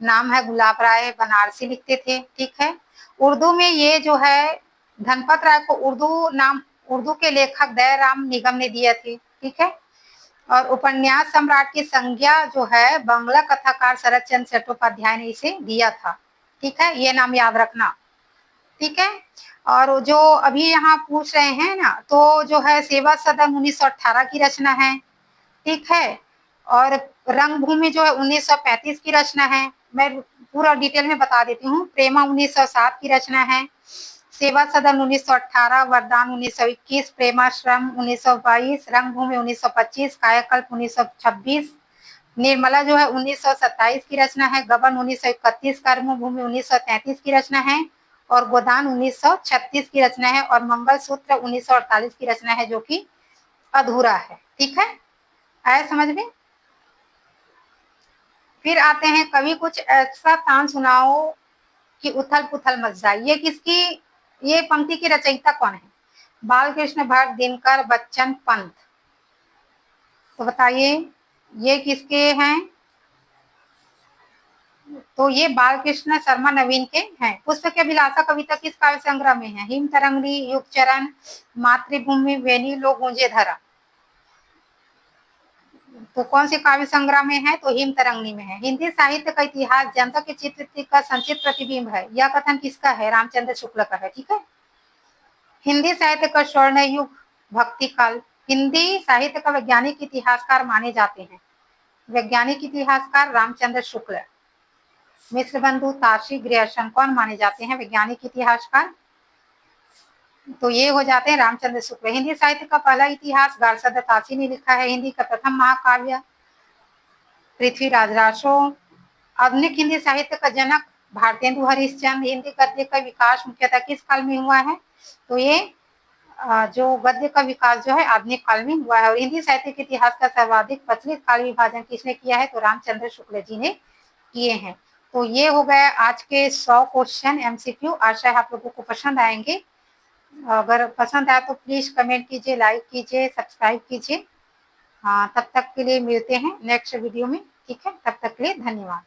नाम है गुलाब राय बनारसी लिखते थे, ठीक है। उर्दू में ये जो है धनपत राय को उर्दू नाम, उर्दू के लेखक दयाराम निगम ने दिए थे, ठीक है। और उपन्यास सम्राट की संज्ञा जो है बांग्ला कथाकार शरद चंद्र चट्टोपाध्याय ने इसे दिया था, ठीक है, ये नाम याद रखना, ठीक है। और जो अभी यहाँ पूछ रहे हैं ना, तो जो है सेवा सदन 1918 की रचना है, ठीक है। और रंगभूमि जो है 1935 की रचना है, मैं पूरा डिटेल में बता देती हूँ। प्रेमा 1907 की रचना है। सेवा सदन 1918, वरदान 1921, प्रेमाश्रम 1922, रंगभूमि 1925, कायाकल्प 1926, निर्मला जो है 1927 की रचना है। गबन 1931, कर्मभूमि 1933 की रचना है। और गोदान 1936 की रचना है। और मंगलसूत्र 1948 की रचना है, जो कि अधूरा है, ठीक है, आया समझ में। फिर आते हैं, कभी कुछ ऐसा तान सुनाओ कि उथल पुथल मच जाए। ये किसकी, ये पंक्ति की रचयिता कौन है? बालकृष्ण भट्ट, दिनकर, बच्चन, पंत। तो बताइए ये किसके हैं? तो ये बालकृष्ण शर्मा नवीन के हैं। पुष्प के अभिलाषा कविता किस काव्य संग्रह में है? हिम तरंगनी, युग चरण, मातृभूमि, वेणी लो गूंजे धरा। तो कौन से काव्य संग्रह में है? तो हिम तरंगनी में है। हिंदी साहित्य का इतिहास जनता के चित्र का संचित प्रतिबिंब है। यह कथन किसका है? रामचंद्र शुक्ल का है, ठीक है। हिंदी साहित्य का स्वर्ण युग भक्ति काल। हिंदी साहित्य का वैज्ञानिक इतिहासकार माने जाते हैं। वैज्ञानिक इतिहासकार रामचंद्र शुक्ल। मिश्र बंधु, ताशी, ग्रियर्सन कौन माने जाते हैं वैज्ञानिक इतिहासकार? तो ये हो जाते हैं रामचंद्र शुक्ल। हिंदी साहित्य का पहला इतिहास गार्सद ताशी ने लिखा है। हिंदी का प्रथम महाकाव्य पृथ्वीराज रासो। आधुनिक हिंदी साहित्य का जनक भारतेंदु हरिश्चंद्र। हिंदी गद्य का विकास मुख्यतः किस काल में हुआ है? तो ये जो गद्य का विकास जो है आधुनिक काल में हुआ है। और हिंदी साहित्य के इतिहास का सर्वाधिक प्रचलित काल विभाजन किसने किया है? तो रामचंद्र शुक्ल जी ने किए हैं। तो ये हो गए आज के 100 क्वेश्चन एमसीक्यू। आशा है आप लोगों को पसंद आएंगे। अगर पसंद आया तो प्लीज कमेंट कीजिए, लाइक कीजिए, सब्सक्राइब कीजिए। हाँ, तब तक के लिए मिलते हैं नेक्स्ट वीडियो में। ठीक है, तब तक के लिए धन्यवाद।